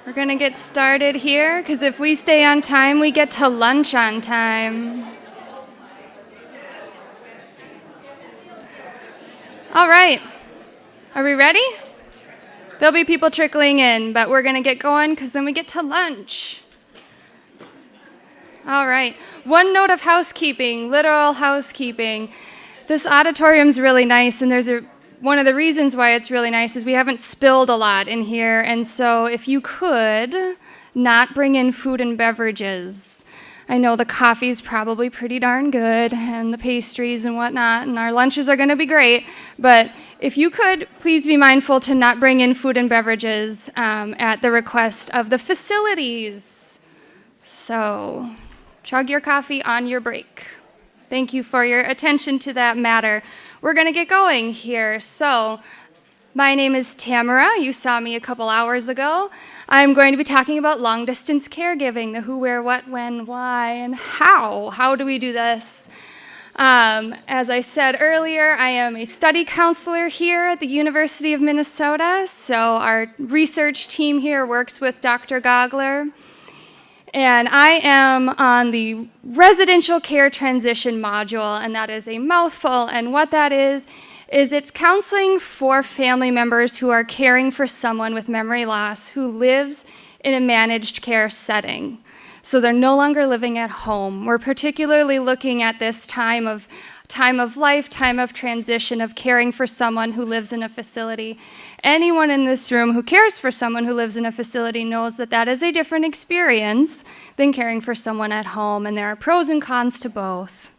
We're going to get started here, because if we stay on time, we get to lunch on time. All right. Are we ready? There'll be people trickling in, but we're going to get going, because then we get to lunch. All right. One note of housekeeping, literal housekeeping. This auditorium's really nice, and one of the reasons why it's really nice is we haven't spilled a lot in here, and so if you could not bring in food and beverages. I know the coffee's probably pretty darn good, and the pastries and whatnot, and our lunches are going to be great, but if you could, please be mindful to not bring in food and beverages at the request of the facilities. So, chug your coffee on your break. Thank you for your attention to that matter. We're going to get going here. So, my name is Tamara. You saw me a couple hours ago. I'm going to be talking about long-distance caregiving, the who, where, what, when, why, and how. How do we do this? As I said earlier, I am a study counselor here at the University of Minnesota. So, our research team here works with Dr. Gogler. And I am on the residential care transition module, and that is a mouthful. And what that is it's counseling for family members who are caring for someone with memory loss who lives in a managed care setting. So they're no longer living at home. We're particularly looking at this time of life, time of transition, of caring for someone who lives in a facility. Anyone in this room who cares for someone who lives in a facility knows that that is a different experience than caring for someone at home, and there are pros and cons to both.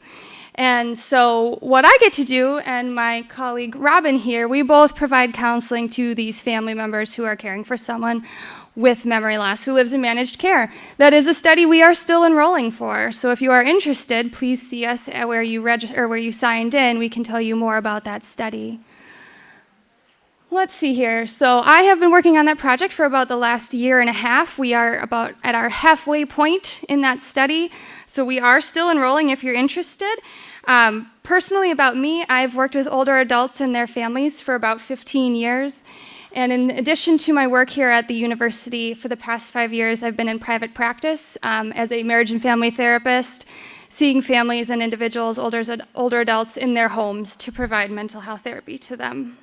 And so what I get to do, and my colleague Robin here, we both provide counseling to these family members who are caring for someone with memory loss who lives in managed care. That is a study we are still enrolling for. So if you are interested, please see us at where you register or where you signed in. We can tell you more about that study. Let's see here. So I have been working on that project for about the last year and a half. We are about at our halfway point in that study. So we are still enrolling if you're interested. Personally, about me, I've worked with older adults and their families for about 15 years. And in addition to my work here at the university, for the past 5 years, I've been in private practice as a marriage and family therapist, seeing families and individuals, older adults in their homes to provide mental health therapy to them.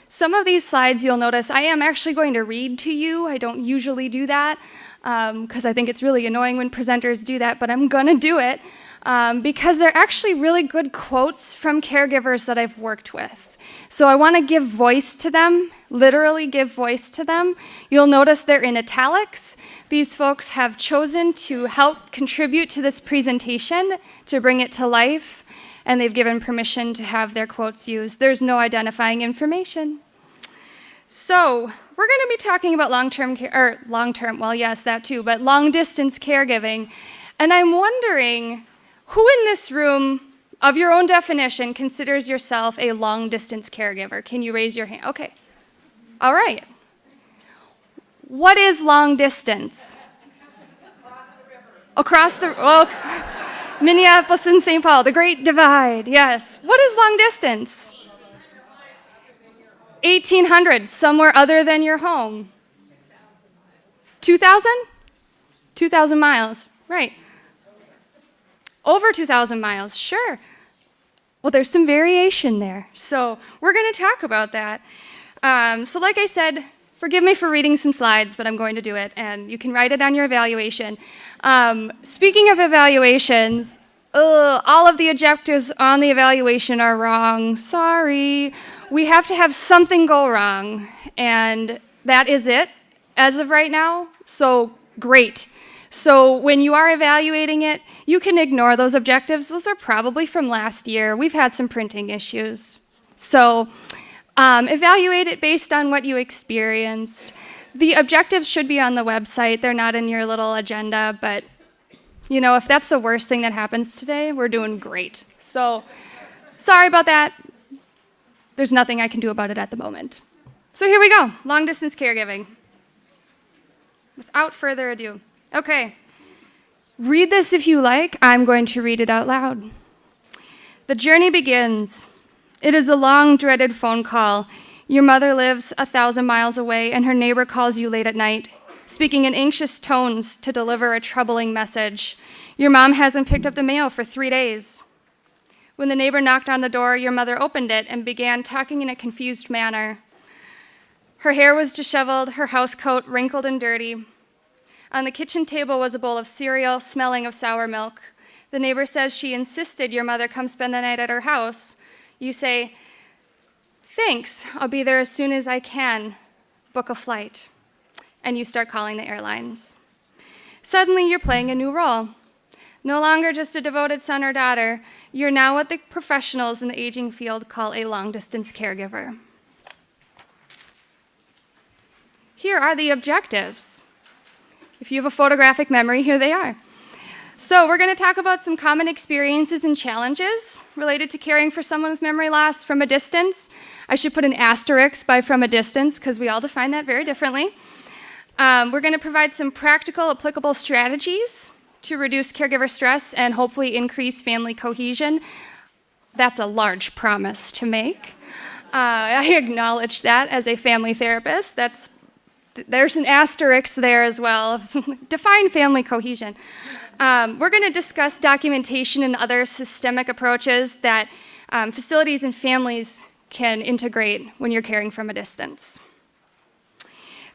Some of these slides you'll notice I am actually going to read to you. I don't usually do that because I think it's really annoying when presenters do that, but I'm going to do it because they're actually really good quotes from caregivers that I've worked with. So I want to give voice to them, literally give voice to them. You'll notice they're in italics. These folks have chosen to help contribute to this presentation, to bring it to life, and they've given permission to have their quotes used. There's no identifying information. So we're going to be talking about well, yes, that too, but long-distance caregiving. And I'm wondering, who in this room, of your own definition, considers yourself a long-distance caregiver? Can you raise your hand? Okay. All right. What is long distance? Across the river. Minneapolis and St. Paul, the Great Divide, yes. What is long distance? 1,800, somewhere other than your home. 2,000? 2,000 miles, right. Over 2,000 miles, sure. Well, there's some variation there. So we're going to talk about that. So like I said, forgive me for reading some slides, but I'm going to do it, and you can write it on your evaluation. Speaking of evaluations, all of the objectives on the evaluation are wrong. Sorry. We have to have something go wrong, and that is it as of right now. So great. So when you are evaluating it, you can ignore those objectives. Those are probably from last year. We've had some printing issues. So evaluate it based on what you experienced. The objectives should be on the website. They're not in your little agenda, but you know, if that's the worst thing that happens today, we're doing great. So sorry about that. There's nothing I can do about it at the moment. So here we go, long-distance caregiving. Without further ado. Okay, read this if you like. I'm going to read it out loud. The journey begins. It is a long, dreaded phone call. Your mother lives 1,000 miles away, and her neighbor calls you late at night, speaking in anxious tones to deliver a troubling message. Your mom hasn't picked up the mail for 3 days. When the neighbor knocked on the door, your mother opened it and began talking in a confused manner. Her hair was disheveled, her housecoat wrinkled and dirty. On the kitchen table was a bowl of cereal, smelling of sour milk. The neighbor says she insisted your mother come spend the night at her house. You say, "Thanks, I'll be there as soon as I can. Book a flight." And you start calling the airlines. Suddenly, you're playing a new role. No longer just a devoted son or daughter, you're now what the professionals in the aging field call a long-distance caregiver. Here are the objectives. If you have a photographic memory, here they are. So we're going to talk about some common experiences and challenges related to caring for someone with memory loss from a distance. I should put an asterisk by from a distance because we all define that very differently. We're going to provide some practical, applicable strategies to reduce caregiver stress and hopefully increase family cohesion. That's a large promise to make. I acknowledge that as a family therapist. There's an asterisk there as well. Define family cohesion. We're going to discuss documentation and other systemic approaches that facilities and families can integrate when you're caring from a distance.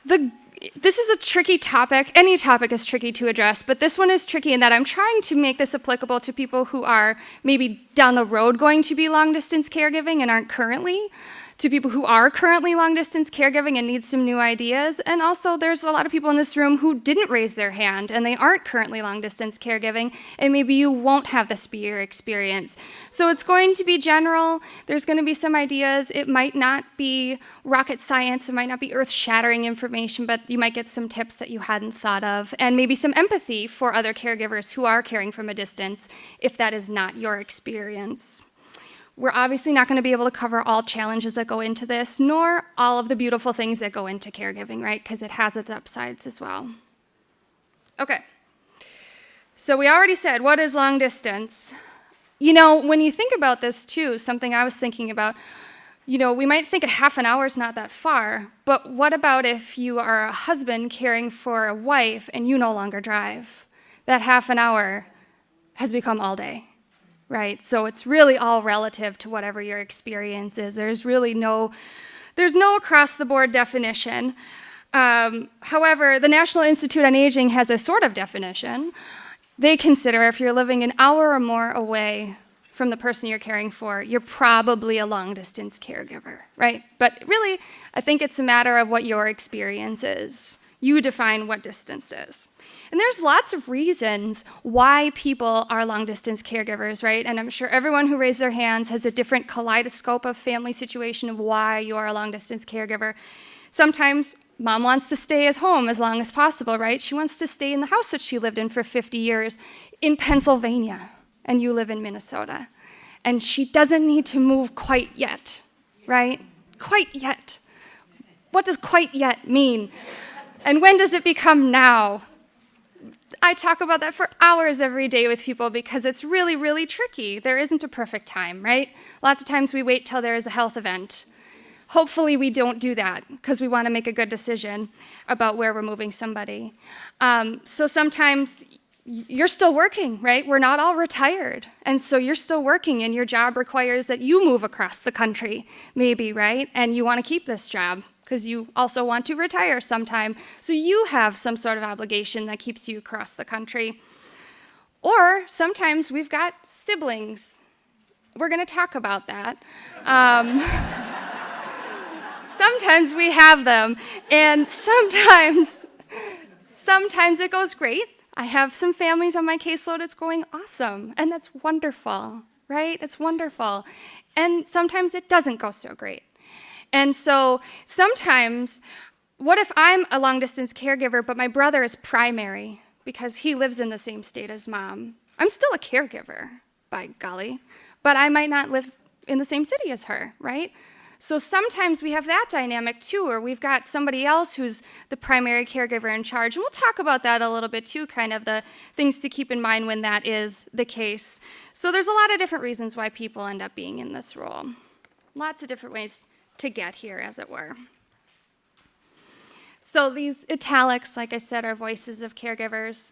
This is a tricky topic. Any topic is tricky to address, but this one is tricky in that I'm trying to make this applicable to people who are maybe down the road going to be long-distance caregiving and aren't currently, to people who are currently long-distance caregiving and need some new ideas. And also, there's a lot of people in this room who didn't raise their hand and they aren't currently long-distance caregiving, and maybe you won't have this be your experience. So it's going to be general. There's going to be some ideas. It might not be rocket science. It might not be earth-shattering information, but you might get some tips that you hadn't thought of, and maybe some empathy for other caregivers who are caring from a distance if that is not your experience. We're obviously not going to be able to cover all challenges that go into this, nor all of the beautiful things that go into caregiving, right? Because it has its upsides as well. Okay. So we already said, what is long distance? You know, when you think about this too, something I was thinking about, you know, we might think a half an hour is not that far, but what about if you are a husband caring for a wife and you no longer drive? That half an hour has become all day. Right, so it's really all relative to whatever your experience is. There's no across-the-board definition. However, the National Institute on Aging has a sort of definition. They consider if you're living an hour or more away from the person you're caring for, you're probably a long-distance caregiver, right? But really, I think it's a matter of what your experience is. You define what distance is. And there's lots of reasons why people are long-distance caregivers, right? And I'm sure everyone who raised their hands has a different kaleidoscope of family situation of why you are a long-distance caregiver. Sometimes mom wants to stay at home as long as possible, right? She wants to stay in the house that she lived in for 50 years in Pennsylvania, and you live in Minnesota. And she doesn't need to move quite yet, right? Quite yet. What does quite yet mean? And when does it become now? I talk about that for hours every day with people because it's really, really tricky. There isn't a perfect time, right? Lots of times we wait till there is a health event. Hopefully we don't do that because we want to make a good decision about where we're moving somebody. So sometimes you're still working, right? We're not all retired. And so you're still working and your job requires that you move across the country, maybe, right? And you want to keep this job because you also want to retire sometime. So you have some sort of obligation that keeps you across the country. Or sometimes we've got siblings. We're going to talk about that. Sometimes we have them, and sometimes it goes great. I have some families on my caseload, it's going awesome, and that's wonderful, right? It's wonderful. And sometimes it doesn't go so great. And so sometimes, what if I'm a long-distance caregiver, but my brother is primary because he lives in the same state as mom? I'm still a caregiver, by golly, but I might not live in the same city as her, right? So sometimes we have that dynamic too, or we've got somebody else who's the primary caregiver in charge. And we'll talk about that a little bit too, kind of the things to keep in mind when that is the case. So there's a lot of different reasons why people end up being in this role. Lots of different ways to get here, as it were. So these italics, like I said, are voices of caregivers.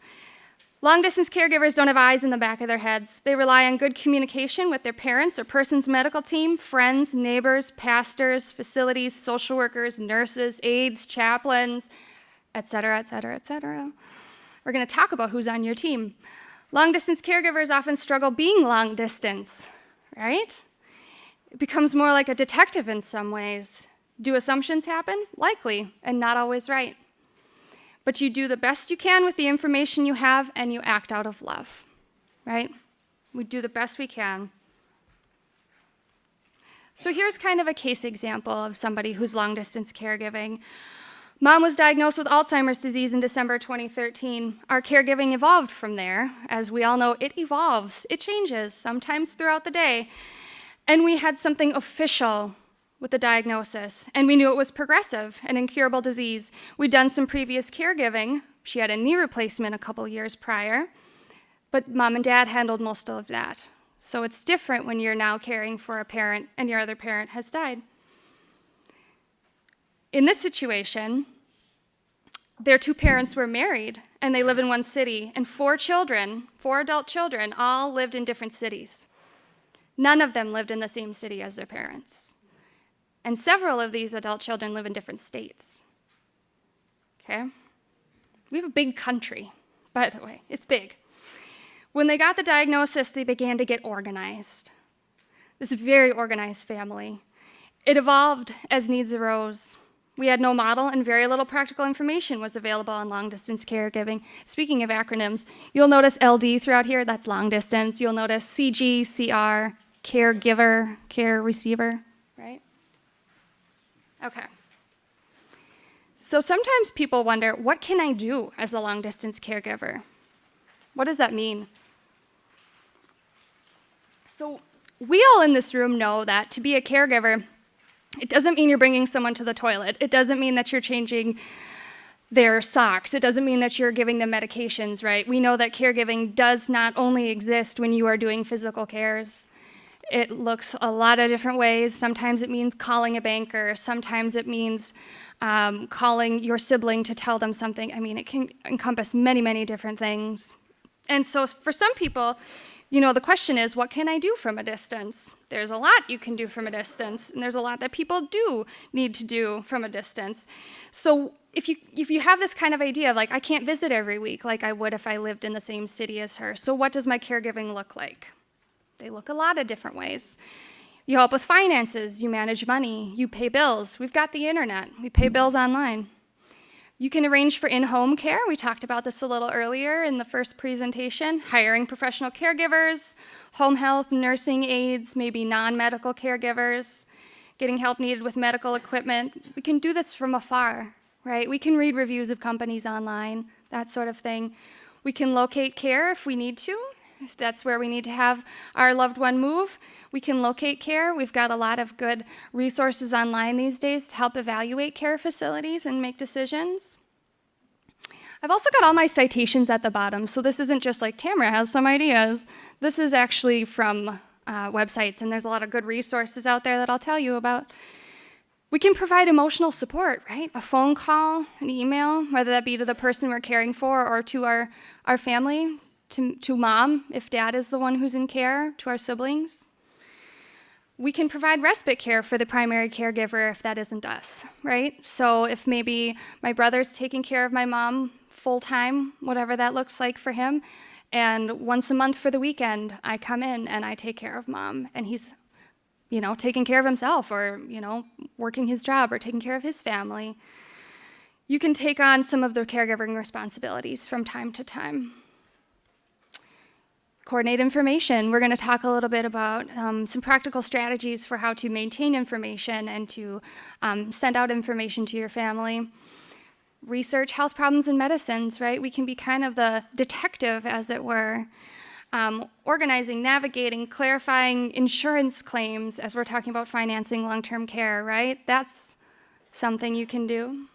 Long-distance caregivers don't have eyes in the back of their heads. They rely on good communication with their parents or person's medical team, friends, neighbors, pastors, facilities, social workers, nurses, aides, chaplains, et cetera, et cetera, et cetera. We're going to talk about who's on your team. Long-distance caregivers often struggle being long-distance, right? It becomes more like a detective in some ways. Do assumptions happen? Likely, and not always right. But you do the best you can with the information you have, and you act out of love, right? We do the best we can. So here's kind of a case example of somebody who's long-distance caregiving. Mom was diagnosed with Alzheimer's disease in December 2013. Our caregiving evolved from there. As we all know, it evolves. It changes, sometimes throughout the day. And we had something official with the diagnosis, and we knew it was progressive, an incurable disease. We'd done some previous caregiving. She had a knee replacement a couple years prior, but Mom and Dad handled most of that. So it's different when you're now caring for a parent and your other parent has died. In this situation, their two parents were married, and they live in one city, and 4 adult children, all lived in different cities. None of them lived in the same city as their parents. And several of these adult children live in different states. Okay? We have a big country, by the way. It's big. When they got the diagnosis, they began to get organized. This very organized family. It evolved as needs arose. We had no model, and very little practical information was available on long-distance caregiving. Speaking of acronyms, you'll notice LD throughout here. That's long distance. You'll notice CG, CR, caregiver, care receiver, right? Okay. So sometimes people wonder, what can I do as a long-distance caregiver? What does that mean? So we all in this room know that to be a caregiver, it doesn't mean you're bringing someone to the toilet. It doesn't mean that you're changing their socks. It doesn't mean that you're giving them medications, right? We know that caregiving does not only exist when you are doing physical cares. It looks a lot of different ways. Sometimes it means calling a banker. Sometimes it means calling your sibling to tell them something. I mean, it can encompass many, many different things. And so for some people, you know, the question is, what can I do from a distance? There's a lot you can do from a distance, and there's a lot that people do need to do from a distance. So if you have this kind of idea of, like, I can't visit every week like I would if I lived in the same city as her, so what does my caregiving look like? They look a lot of different ways. You help with finances, you manage money, you pay bills. We've got the internet, we pay bills online. You can arrange for in-home care. We talked about this a little earlier in the first presentation. Hiring professional caregivers, home health, nursing aides, maybe non-medical caregivers, getting help needed with medical equipment. We can do this from afar, right? We can read reviews of companies online, that sort of thing. We can locate care if we need to. If that's where we need to have our loved one move, we can locate care. We've got a lot of good resources online these days to help evaluate care facilities and make decisions. I've also got all my citations at the bottom, so this isn't just like Tamara has some ideas. This is actually from websites, and there's a lot of good resources out there that I'll tell you about. We can provide emotional support, right? A phone call, an email, whether that be to the person we're caring for or to our family, to mom, if dad is the one who's in care, to our siblings. We can provide respite care for the primary caregiver if that isn't us, right? So if maybe my brother's taking care of my mom full-time, whatever that looks like for him, and once a month for the weekend, I come in and I take care of mom, and he's, you know, taking care of himself or, you know, working his job or taking care of his family. You can take on some of the caregiving responsibilities from time to time. Coordinate information. We're going to talk a little bit about some practical strategies for how to maintain information and to send out information to your family. Research health problems and medicines, right? We can be kind of the detective, as it were. Organizing, navigating, clarifying insurance claims, as we're talking about financing long-term care, right? That's something you can do.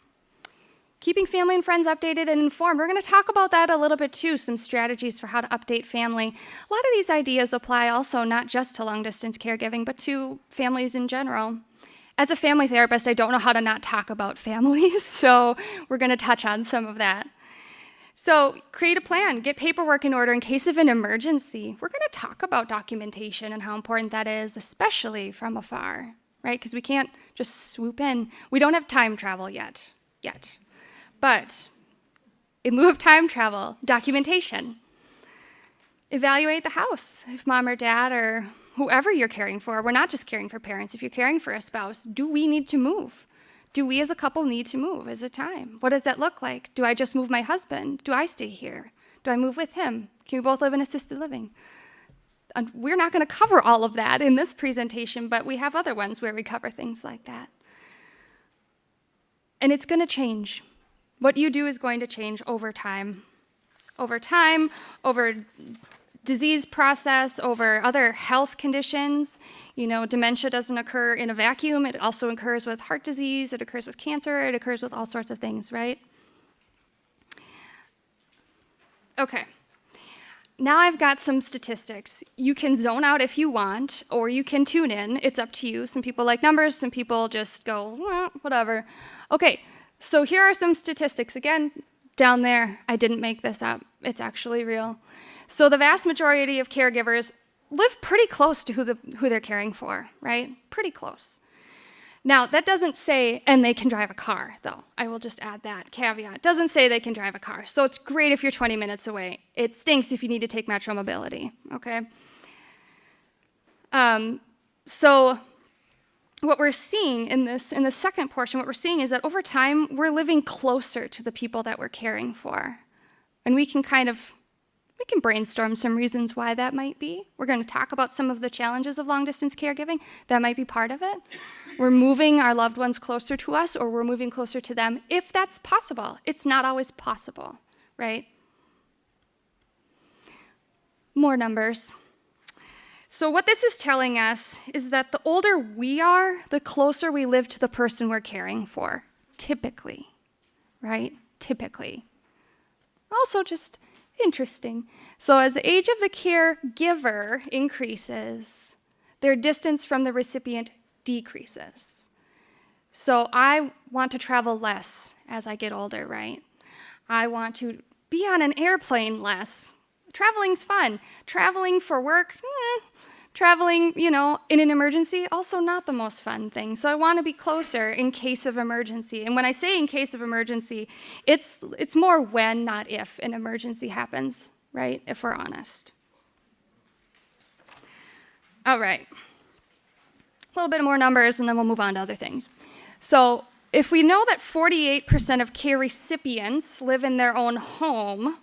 Keeping family and friends updated and informed. We're going to talk about that a little bit too, some strategies for how to update family. A lot of these ideas apply also not just to long-distance caregiving, but to families in general. as a family therapist, I don't know how to not talk about families, so we're going to touch on some of that. So create a plan, get paperwork in order in case of an emergency. We're going to talk about documentation and how important that is, especially from afar, right? Because we can't just swoop in. We don't have time travel yet. But in lieu of time travel, documentation. Evaluate the house. If mom or dad or whoever you're caring for, we're not just caring for parents. If you're caring for a spouse, do we need to move? Do we as a couple need to move? Is it time? What does that look like? Do I just move my husband? Do I stay here? Do I move with him? Can we both live in assisted living? And we're not going to cover all of that in this presentation, but we have other ones where we cover things like that. And it's going to change. What you do is going to change over time. Over disease process, over other health conditions. Dementia doesn't occur in a vacuum. It also occurs with heart disease. It occurs with cancer. It occurs with all sorts of things, right? Okay. Now I've got some statistics. You can zone out if you want, or you can tune in. It's up to you. Some people like numbers. Some people just go, well, whatever. Okay, so here are some statistics. Again, down there, I didn't make this up. It's actually real. So the vast majority of caregivers live pretty close to who they're caring for, right? Pretty close. Now, that doesn't say, and they can drive a car, though. I will just add that caveat. It doesn't say they can drive a car. So it's great if you're 20 minutes away. It stinks if you need to take Metro Mobility, okay? So what we're seeing in the second portion, what we're seeing is that over time, we're living closer to the people that we're caring for. And we can brainstorm some reasons why that might be. We're going to talk about some of the challenges of long-distance caregiving. That might be part of it. We're moving our loved ones closer to us, or we're moving closer to them, if that's possible. It's not always possible, right? More numbers. So what this is telling us is that the older we are, the closer we live to the person we're caring for, typically, right? Typically. Also just interesting. So as the age of the caregiver increases, their distance from the recipient decreases. So I want to travel less as I get older, right? I want to be on an airplane less. Traveling's fun. Traveling for work, traveling, in an emergency, also not the most fun thing. So I want to be closer in case of emergency. And when I say in case of emergency, it's more when, not if, an emergency happens, right? If we're honest. All right. A little bit more numbers, and then we'll move on to other things. So if we know that 48% of care recipients live in their own home,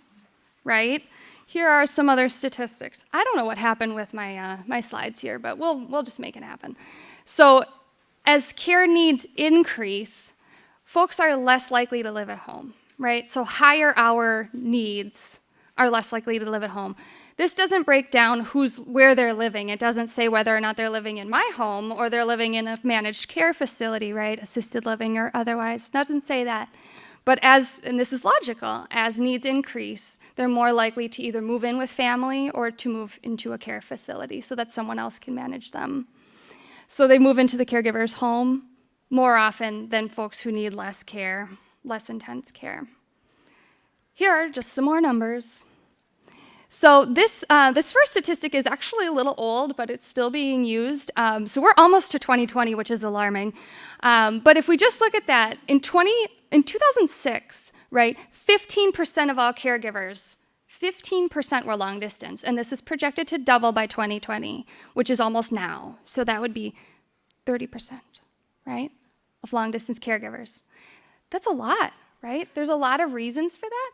right? Here are some other statistics. I don't know what happened with my slides here, but we'll just make it happen. So as care needs increase, folks are less likely to live at home, right? So higher hour needs are less likely to live at home. This doesn't break down where they're living. It doesn't say whether or not they're living in my home or they're living in a managed care facility, right? Assisted living or otherwise. It doesn't say that. But and this is logical, as needs increase, they're more likely to either move in with family or to move into a care facility so that someone else can manage them. So they move into the caregiver's home more often than folks who need less care, less intense care. Here are just some more numbers. So this first statistic is actually a little old, but it's still being used. So we're almost to 2020, which is alarming. But if we just look at that, in 2006, right, 15% of all caregivers, 15% were long distance, and this is projected to double by 2020, which is almost now. So that would be 30%, right, of long distance caregivers. That's a lot, right? There's a lot of reasons for that.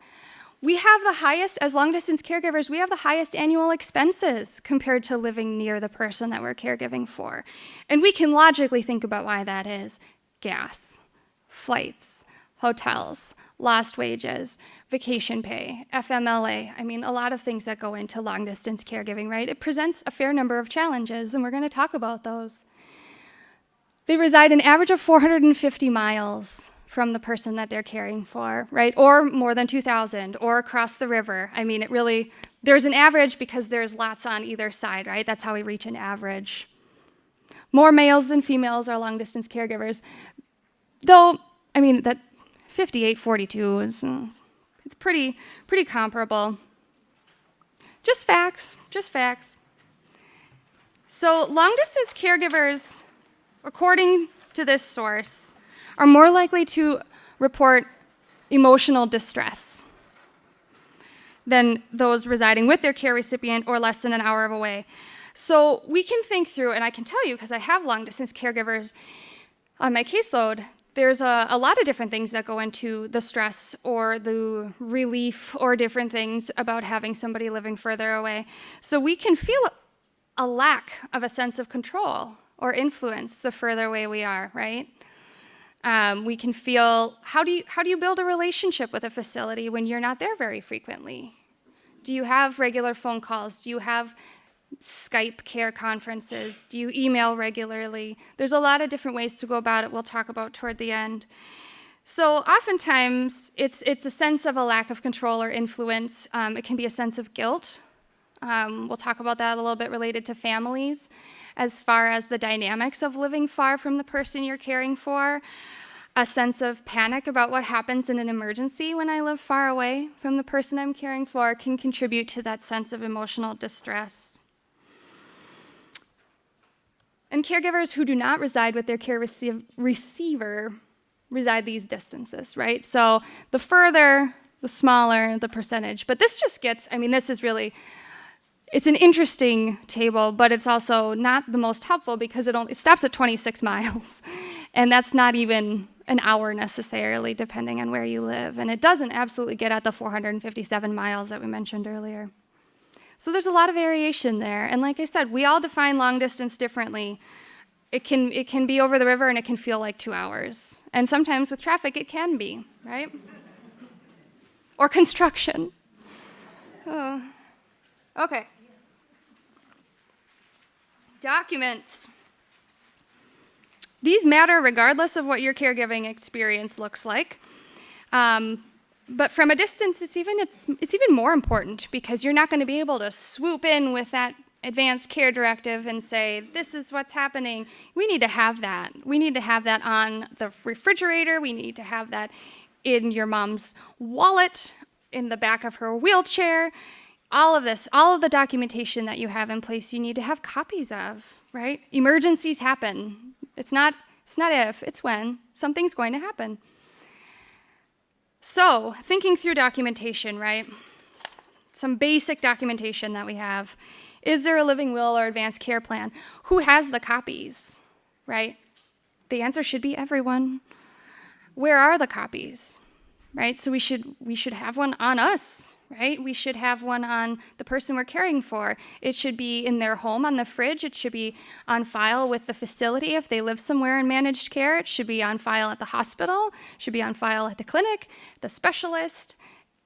We have the highest, as long-distance caregivers, we have the highest annual expenses compared to living near the person that we're caregiving for. And we can logically think about why that is. Gas, flights, hotels, lost wages, vacation pay, FMLA. I mean, a lot of things that go into long-distance caregiving, right? It presents a fair number of challenges, and we're going to talk about those. They reside an average of 450 miles from the person that they're caring for, right? Or more than 2,000, or across the river. I mean, there's an average because there's lots on either side, right? That's how we reach an average. More males than females are long-distance caregivers. Though, I mean, that 58-42 is it's pretty comparable. Just facts. So long-distance caregivers, according to this source, are more likely to report emotional distress than those residing with their care recipient or less than an hour away. So we can think through, and I can tell you, because I have long-distance caregivers on my caseload, there's a lot of different things that go into the stress or the relief or different things about having somebody living further away. So we can feel a lack of a sense of control or influence the further away we are, right? We can feel, how do you build a relationship with a facility when you're not there very frequently? Do you have regular phone calls? Do you have Skype care conferences? Do you email regularly? There's a lot of different ways to go about it we'll talk about toward the end. So oftentimes, it's a sense of a lack of control or influence. It can be a sense of guilt. We'll talk about that a little bit related to families, as far as the dynamics of living far from the person you're caring for. A sense of panic about what happens in an emergency when I live far away from the person I'm caring for can contribute to that sense of emotional distress. And caregivers who do not reside with their care receiver reside these distances, right? So the further, the smaller the percentage. But this just gets, this is really, it's an interesting table, but it's also not the most helpful because it stops at 26 miles. And that's not even an hour necessarily, depending on where you live. And it doesn't absolutely get at the 457 miles that we mentioned earlier. So there's a lot of variation there. And like I said, we all define long distance differently. It can be over the river and it can feel like 2 hours. And sometimes with traffic, it can be, right? Or construction. Oh. Okay. Documents. These matter regardless of what your caregiving experience looks like. But from a distance, it's even more important because you're not going to be able to swoop in with that advanced care directive and say, this is what's happening. We need to have that. We need to have that on the refrigerator. We need to have that in your mom's wallet, in the back of her wheelchair. All of this, all of the documentation that you have in place, you need to have copies of, right? Emergencies happen. It's not if, it's when. Something's going to happen. So, thinking through documentation, right? Some basic documentation that we have. Is there a living will or advanced care plan? Who has the copies, right? The answer should be everyone. Where are the copies, right? So we should have one on us, right? We should have one on the person we're caring for. It should be in their home on the fridge. It should be on file with the facility if they live somewhere in managed care. It should be on file at the hospital. It should be on file at the clinic, the specialist.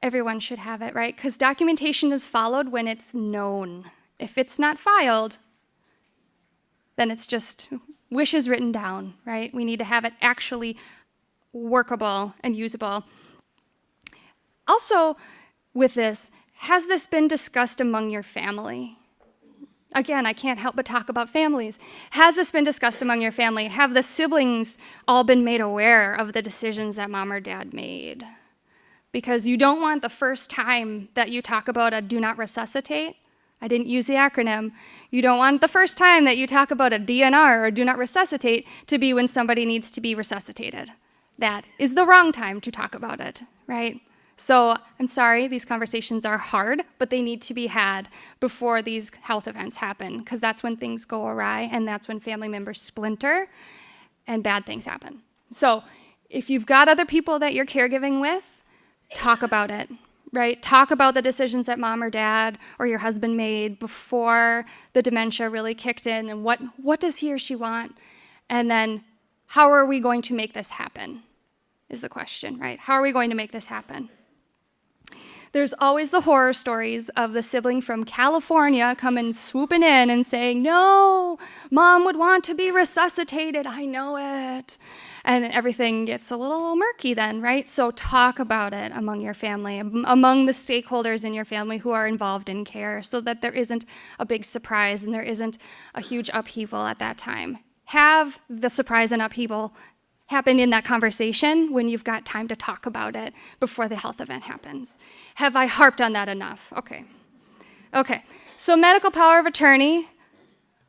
Everyone should have it, right? Because documentation is followed when it's known. If it's not filed, then it's just wishes written down, right? We need to have it actually workable and usable. Also, with this, has this been discussed among your family? Again, I can't help but talk about families. Has this been discussed among your family? Have the siblings all been made aware of the decisions that mom or dad made? Because you don't want the first time that you talk about a do not resuscitate. I didn't use the acronym. You don't want the first time that you talk about a DNR or do not resuscitate to be when somebody needs to be resuscitated. That is the wrong time to talk about it, right? So I'm sorry, these conversations are hard, but they need to be had before these health events happen, because that's when things go awry and that's when family members splinter and bad things happen. So if you've got other people that you're caregiving with, talk about it, right? Talk about the decisions that mom or dad or your husband made before the dementia really kicked in, and what does he or she want? And then how are we going to make this happen is the question, right? How are we going to make this happen? There's always the horror stories of the sibling from California coming swooping in and saying, no, mom would want to be resuscitated, I know it. And everything gets a little murky then, right? So talk about it among your family, among the stakeholders in your family who are involved in care, so that there isn't a big surprise and there isn't a huge upheaval at that time. Have the surprise and upheaval happen in that conversation when you've got time to talk about it before the health event happens. Have I harped on that enough? Okay, so medical power of attorney,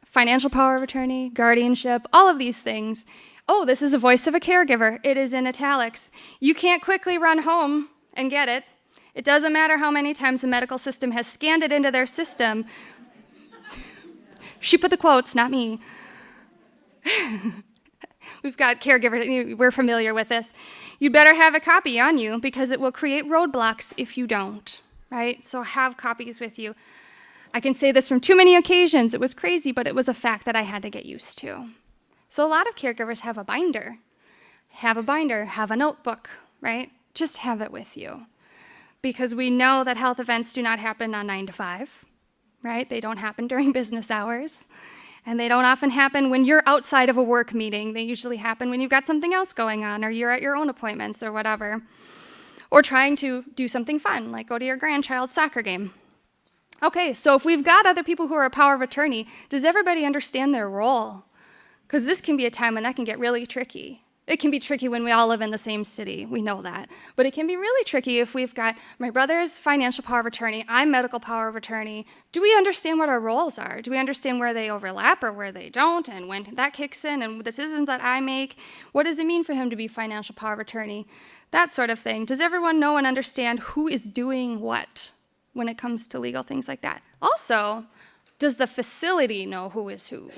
financial power of attorney, guardianship, all of these things. Oh, this is a voice of a caregiver. It is in italics. You can't quickly run home and get it. It doesn't matter how many times the medical system has scanned it into their system. She put the quotes, not me. We've got caregiver, we're familiar with this. You better have a copy on you because it will create roadblocks if you don't, right? So have copies with you. I can say this from too many occasions. It was crazy, but it was a fact that I had to get used to. So a lot of caregivers have a binder. Have a notebook, right? Just have it with you. Because we know that health events do not happen on 9 to 5, right? They don't happen during business hours. And they don't often happen when you're outside of a work meeting. They usually happen when you've got something else going on, or you're at your own appointments or whatever. Or trying to do something fun, like go to your grandchild's soccer game. Okay, so if we've got other people who are a power of attorney, does everybody understand their role? Because this can be a time when that can get really tricky. It can be tricky when we all live in the same city, we know that. But it can be really tricky if we've got my brother's financial power of attorney, I'm medical power of attorney. Do we understand what our roles are? Do we understand where they overlap or where they don't, and when that kicks in, and the decisions that I make? What does it mean for him to be financial power of attorney? That sort of thing. Does everyone know and understand who is doing what when it comes to legal things like that? Also, does the facility know who is who?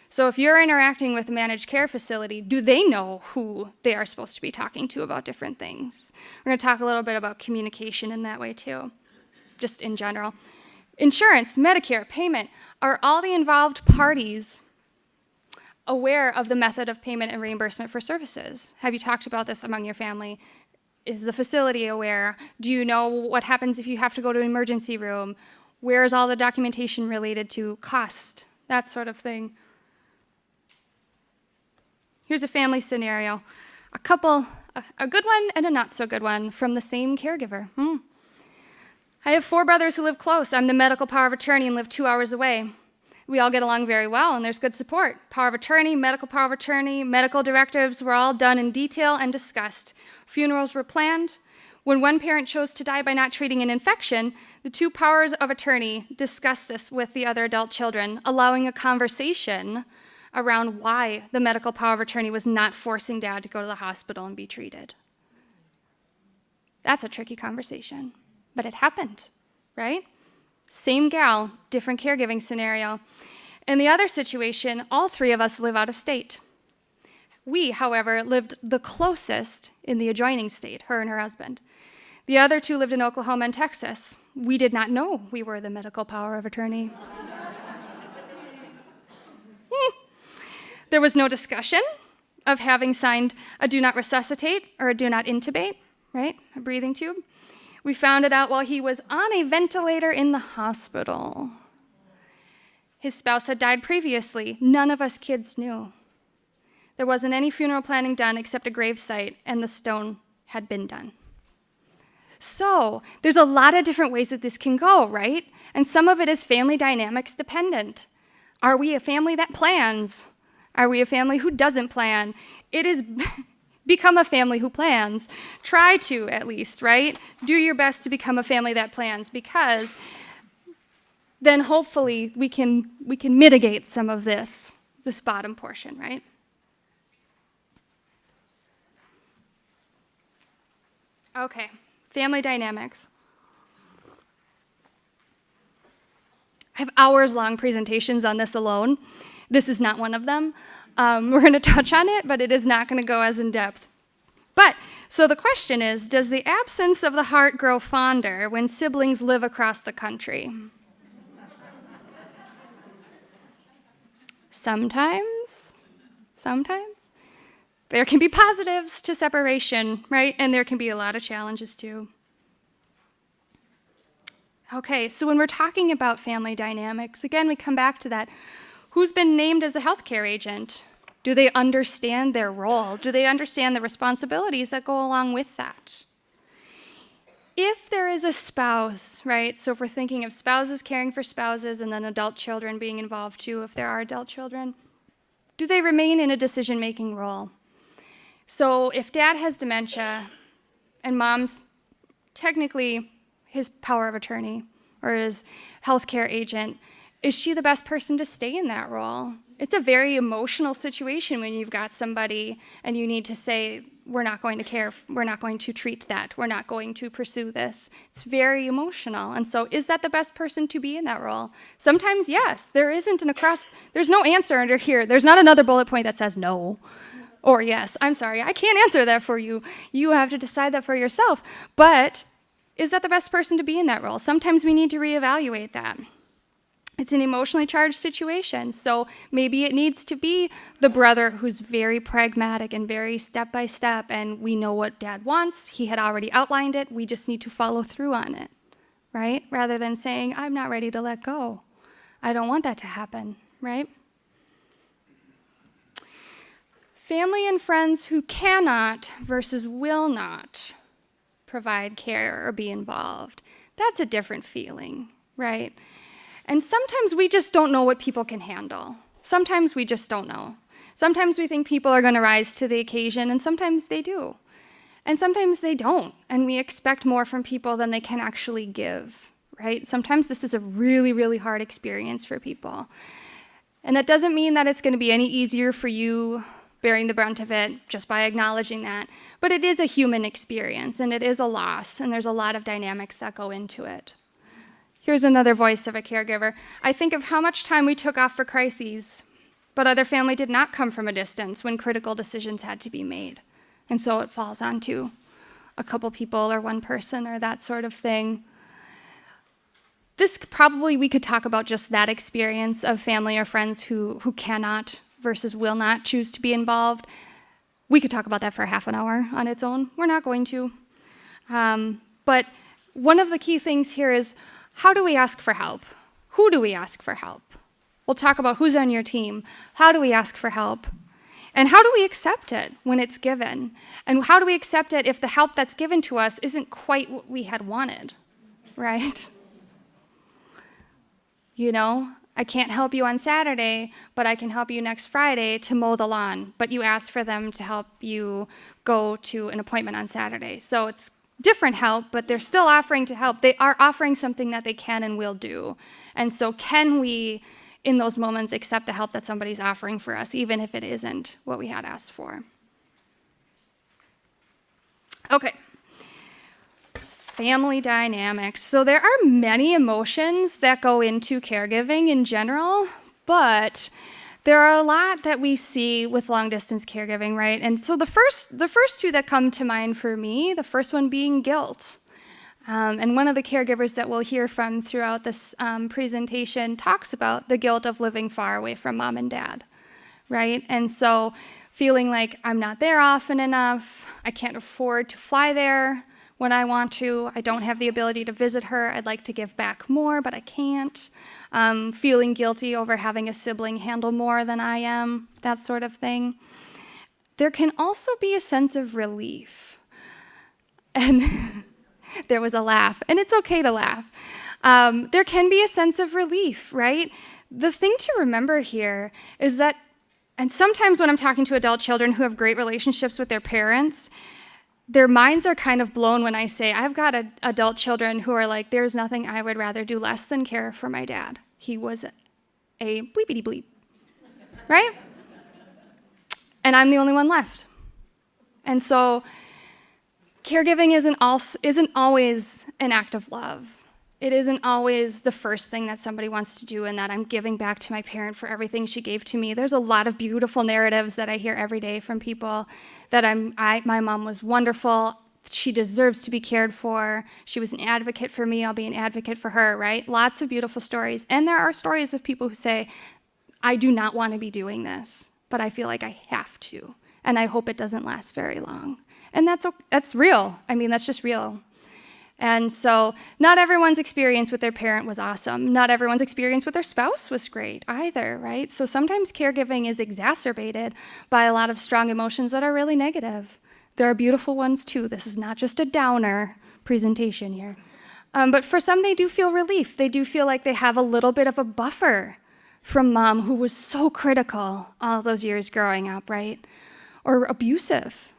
So if you're interacting with a managed care facility, do they know who they are supposed to be talking to about different things? We're going to talk a little bit about communication in that way too, just in general. Insurance, Medicare, payment, are all the involved parties aware of the method of payment and reimbursement for services? Have you talked about this among your family? Is the facility aware? Do you know what happens if you have to go to an emergency room? Where is all the documentation related to cost? That sort of thing. Here's a family scenario. A couple, a good one and a not so good one from the same caregiver. I have 4 brothers who live close. I'm the medical power of attorney and live 2 hours away. We all get along very well and there's good support. Power of attorney, medical power of attorney, medical directives were all done in detail and discussed. Funerals were planned. When one parent chose to die by not treating an infection, the 2 powers of attorney discussed this with the other adult children, allowing a conversation around why the medical power of attorney was not forcing dad to go to the hospital and be treated. That's a tricky conversation, but it happened, right? Same gal, different caregiving scenario. In the other situation, all 3 of us live out of state. We, however, lived the closest in the adjoining state, her and her husband. The other 2 lived in Oklahoma and Texas. We did not know we were the medical power of attorney. There was no discussion of having signed a do not resuscitate or a do not intubate, right? A breathing tube. We found it out while he was on a ventilator in the hospital. His spouse had died previously. None of us kids knew. There wasn't any funeral planning done except a gravesite, and the stone had been done. So there's a lot of different ways that this can go, right? And some of it is family dynamics dependent. Are we a family that plans? Are we a family who doesn't plan? It is become a family who plans. Try to, at least, right? Do your best to become a family that plans, because then hopefully we can mitigate some of this bottom portion, right? Okay, family dynamics. I have hours-long presentations on this alone. This is not one of them. We're going to touch on it, but it is not going to go as in-depth. So the question is, does the absence of the heart grow fonder when siblings live across the country? Sometimes. There can be positives to separation, right? And there can be a lot of challenges too. Okay, so when we're talking about family dynamics, again, we come back to that. Who's been named as the healthcare agent? Do they understand their role? Do they understand the responsibilities that go along with that? If there is a spouse, right, so if we're thinking of spouses caring for spouses and then adult children being involved too, if there are adult children, do they remain in a decision-making role? So if dad has dementia and mom's technically his power of attorney or his healthcare agent, is she the best person to stay in that role? It's a very emotional situation when you've got somebody and you need to say, we're not going to care, we're not going to treat that, we're not going to pursue this. It's very emotional. And so is that the best person to be in that role? Sometimes yes. There's no answer under here. There's not another bullet point that says no or yes. I'm sorry, I can't answer that for you. You have to decide that for yourself. But is that the best person to be in that role? Sometimes we need to reevaluate that. It's an emotionally charged situation, so maybe it needs to be the brother who's very pragmatic and very step-by-step, and we know what dad wants. He had already outlined it. We just need to follow through on it, right? Rather than saying, I'm not ready to let go. I don't want that to happen, right? Family and friends who cannot versus will not provide care or be involved. That's a different feeling, right? And sometimes we just don't know what people can handle. Sometimes we just don't know. Sometimes we think people are going to rise to the occasion, and sometimes they do. And sometimes they don't, and we expect more from people than they can actually give, right? Sometimes this is a really, really hard experience for people. And that doesn't mean that it's going to be any easier for you bearing the brunt of it just by acknowledging that. But it is a human experience, and it is a loss, and there's a lot of dynamics that go into it. Here's another voice of a caregiver. I think of how much time we took off for crises, but other family did not come from a distance when critical decisions had to be made. And so it falls onto a couple people or one person or that sort of thing. This probably we could talk about just that experience of family or friends who cannot versus will not choose to be involved. We could talk about that for half an hour on its own. We're not going to. But one of the key things here is, how do we ask for help? Who do we ask for help? We'll talk about who's on your team. How do we ask for help? And how do we accept it when it's given? And how do we accept it if the help that's given to us isn't quite what we had wanted, right? You know, I can't help you on Saturday, but I can help you next Friday to mow the lawn. But you asked for them to help you go to an appointment on Saturday. So it's different help, but they're still offering to help. They are offering something that they can and will do. And so can we, in those moments, accept the help that somebody's offering for us, even if it isn't what we had asked for? Okay. Family dynamics. So there are many emotions that go into caregiving in general, but there are a lot that we see with long-distance caregiving, right? And so the first two that come to mind for me, the first one being guilt. And one of the caregivers that we'll hear from throughout this presentation talks about the guilt of living far away from mom and dad, right? And so feeling like I'm not there often enough, I can't afford to fly there when I want to, I don't have the ability to visit her, I'd like to give back more, but I can't. Feeling guilty over having a sibling handle more than I am, that sort of thing. There can also be a sense of relief. And there was a laugh, and it's okay to laugh. There can be a sense of relief, right? The thing to remember here is that, and sometimes when I'm talking to adult children who have great relationships with their parents, their minds are kind of blown when I say, I've got adult children who are like, there's nothing I would rather do less than care for my dad. He was a bleepity bleep, right? And I'm the only one left. And so caregiving isn't always an act of love. It isn't always the first thing that somebody wants to do, and that I'm giving back to my parent for everything she gave to me. There's a lot of beautiful narratives that I hear every day from people that my mom was wonderful. She deserves to be cared for. She was an advocate for me. I'll be an advocate for her, right? Lots of beautiful stories. And there are stories of people who say, I do not want to be doing this, but I feel like I have to, and I hope it doesn't last very long. And that's real. I mean, that's just real. And so not everyone's experience with their parent was awesome. Not everyone's experience with their spouse was great either, right? So sometimes caregiving is exacerbated by a lot of strong emotions that are really negative. There are beautiful ones too. This is not just a downer presentation here. But for some, they do feel relief. They do feel like they have a little bit of a buffer from mom who was so critical all those years growing up, right? Or abusive,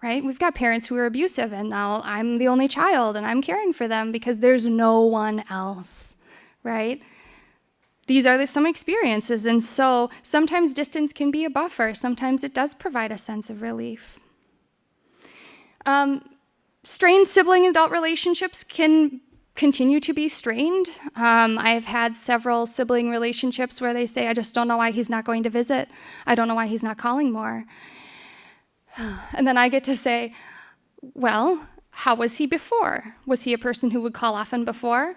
right? We've got parents who are abusive, and now I'm the only child, and I'm caring for them because there's no one else, right? These are some experiences, and so sometimes distance can be a buffer. Sometimes it does provide a sense of relief. Strained sibling adult relationships can continue to be strained. I've had several sibling relationships where they say, I just don't know why he's not going to visit. I don't know why he's not calling more. And then I get to say, well, how was he before? Was he a person who would call often before?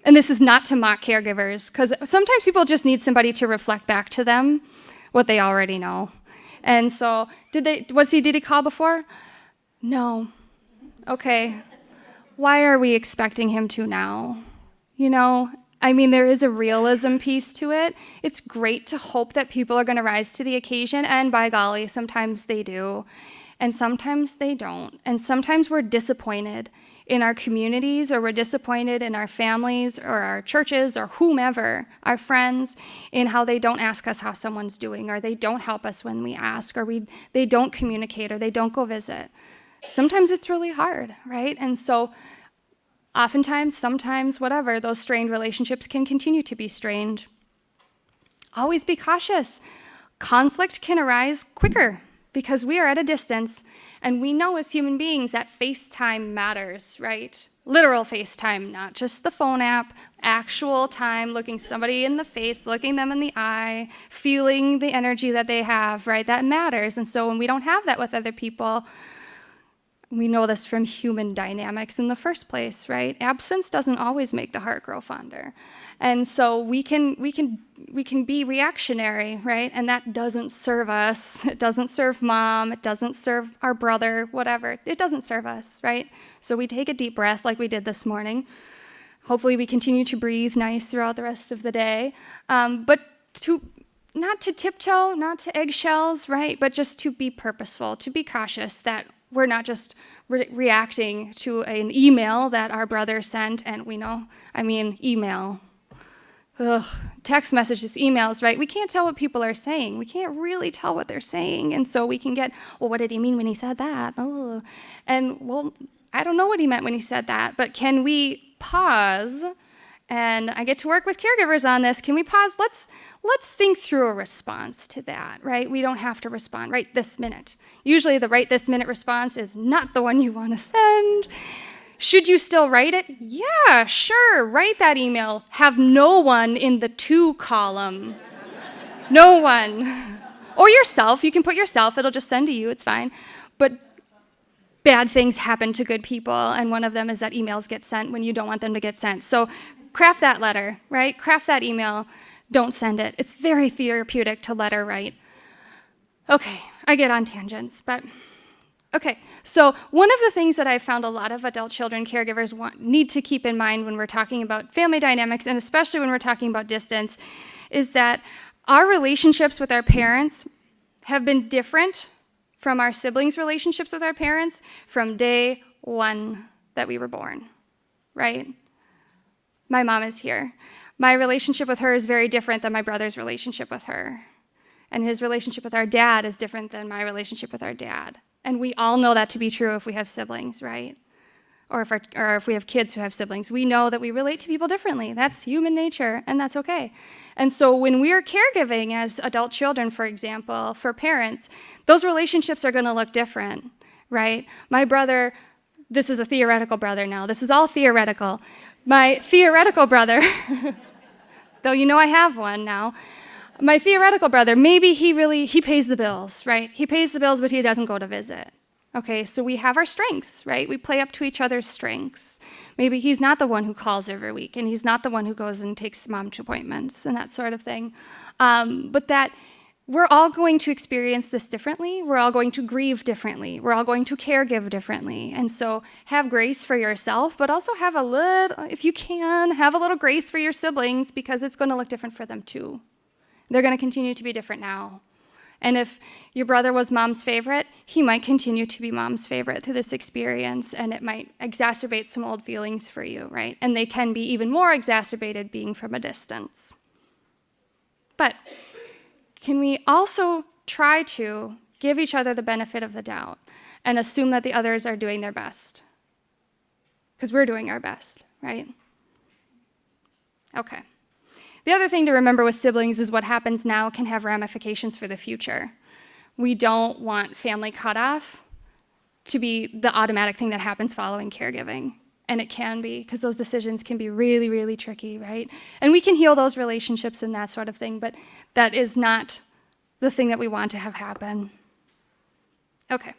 And this is not to mock caregivers, because sometimes people just need somebody to reflect back to them what they already know. And so, did he call before? No. Okay. Why are we expecting him to now? There is a realism piece to it. It's great to hope that people are going to rise to the occasion, and by golly, sometimes they do, and sometimes they don't. And sometimes we're disappointed in our communities, or we're disappointed in our families, or our churches, or whomever, our friends, in how they don't ask us how someone's doing, or they don't help us when we ask, or they don't communicate, or they don't go visit. Sometimes it's really hard, right? And so oftentimes, sometimes, whatever, those strained relationships can continue to be strained. Always be cautious. Conflict can arise quicker because we are at a distance, and we know as human beings that FaceTime matters, right? Literal FaceTime, not just the phone app, actual time, looking somebody in the face, looking them in the eye, feeling the energy that they have, right? That matters. And so when we don't have that with other people, we know this from human dynamics in the first place, right? Absence doesn't always make the heart grow fonder. And so we can be reactionary, right? And that doesn't serve us. It doesn't serve mom. It doesn't serve our brother, whatever. It doesn't serve us, right? So we take a deep breath like we did this morning. Hopefully we continue to breathe nice throughout the rest of the day. But not to tiptoe, not to eggshells, right? But just to be purposeful, to be cautious that we're not just reacting to an email that our brother sent, and email. Text messages, emails, right? We can't tell what people are saying. We can't really tell what they're saying. And so we can get, well, what did he mean when he said that? Oh. And, well, I don't know what he meant when he said that, but can we pause? And I get to work with caregivers on this. Can we pause? Let's think through a response to that, right? We don't have to respond right this minute. Usually the right this minute response is not the one you want to send. Should you still write it? Yeah, sure, write that email. Have no one in the to column. No one. Or yourself. You can put yourself. It'll just send to you. It's fine. But bad things happen to good people, and one of them is that emails get sent when you don't want them to get sent. So craft that letter, right? Craft that email. Don't send it. It's very therapeutic to letter write. Okay, I get on tangents, but okay. So one of the things that I've found a lot of adult children caregivers need to keep in mind when we're talking about family dynamics, and especially when we're talking about distance, is that our relationships with our parents have been different from our siblings' relationships with our parents from day one that we were born, right? My mom is here. My relationship with her is very different than my brother's relationship with her. And his relationship with our dad is different than my relationship with our dad. And we all know that to be true if we have siblings, right? Or if we have kids who have siblings. We know that we relate to people differently. That's human nature, and that's okay. And so when we are caregiving as adult children, for example, for parents, those relationships are going to look different, right? My brother, this is a theoretical brother now. This is all theoretical. My theoretical brother, though I have one now, my theoretical brother, maybe he pays the bills, right? He pays the bills, but he doesn't go to visit. Okay, so we have our strengths, right? We play up to each other's strengths. Maybe he's not the one who calls every week, and he's not the one who goes and takes mom to appointments and that sort of thing. But that we're all going to experience this differently. We're all going to grieve differently. We're all going to caregive differently. And so have grace for yourself, but also have a little, if you can, have a little grace for your siblings, because it's going to look different for them too. They're going to continue to be different now. And if your brother was mom's favorite, he might continue to be mom's favorite through this experience, and it might exacerbate some old feelings for you, right? And they can be even more exacerbated being from a distance. But can we also try to give each other the benefit of the doubt and assume that the others are doing their best? Because we're doing our best, right? Okay. The other thing to remember with siblings is what happens now can have ramifications for the future. We don't want family cutoff to be the automatic thing that happens following caregiving. And it can be, because those decisions can be really, really tricky, right? And we can heal those relationships and that sort of thing, but that is not the thing that we want to have happen. Okay.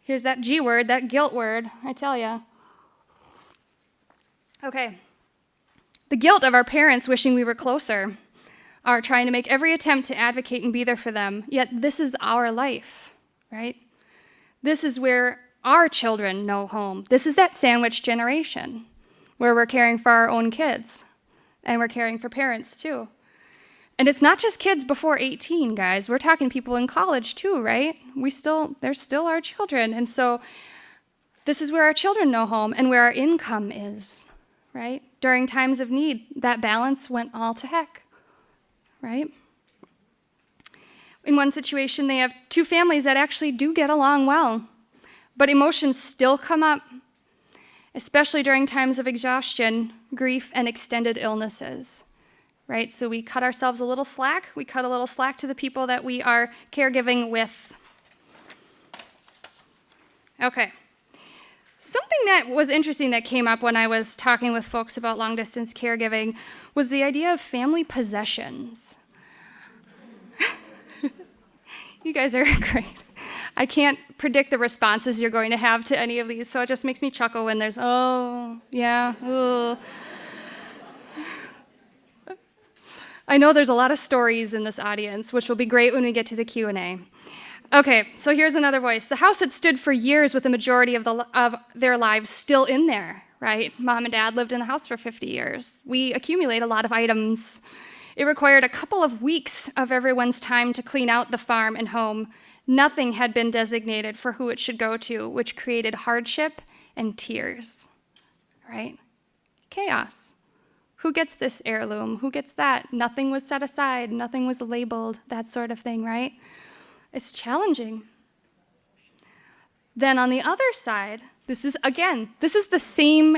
Here's that G word, that guilt word, I tell ya. Okay. The guilt of our parents wishing we were closer, are trying to make every attempt to advocate and be there for them, yet this is our life, right? This is where our children know home. This is that sandwich generation, where we're caring for our own kids, and we're caring for parents too. And it's not just kids before 18, guys. We're talking people in college too, right? They're still our children, and so this is where our children know home and where our income is, right? During times of need, that balance went all to heck. Right? In one situation, they have two families that actually do get along well, but emotions still come up, especially during times of exhaustion, grief, and extended illnesses, right? So we cut ourselves a little slack. We cut a little slack to the people that we are caregiving with. Okay. Something that was interesting that came up when I was talking with folks about long-distance caregiving was the idea of family possessions. You guys are great. I can't predict the responses you're going to have to any of these, so it just makes me chuckle when there's, oh, yeah, ooh. I know there's a lot of stories in this audience, which will be great when we get to the Q&A. Okay, so here's another voice. The house had stood for years with the majority of their lives still in there, right? Mom and Dad lived in the house for 50 years. We accumulate a lot of items. It required a couple of weeks of everyone's time to clean out the farm and home. Nothing had been designated for who it should go to, which created hardship and tears, right? Chaos. Who gets this heirloom? Who gets that? Nothing was set aside. Nothing was labeled, that sort of thing, right? It's challenging. Then on the other side, this is the same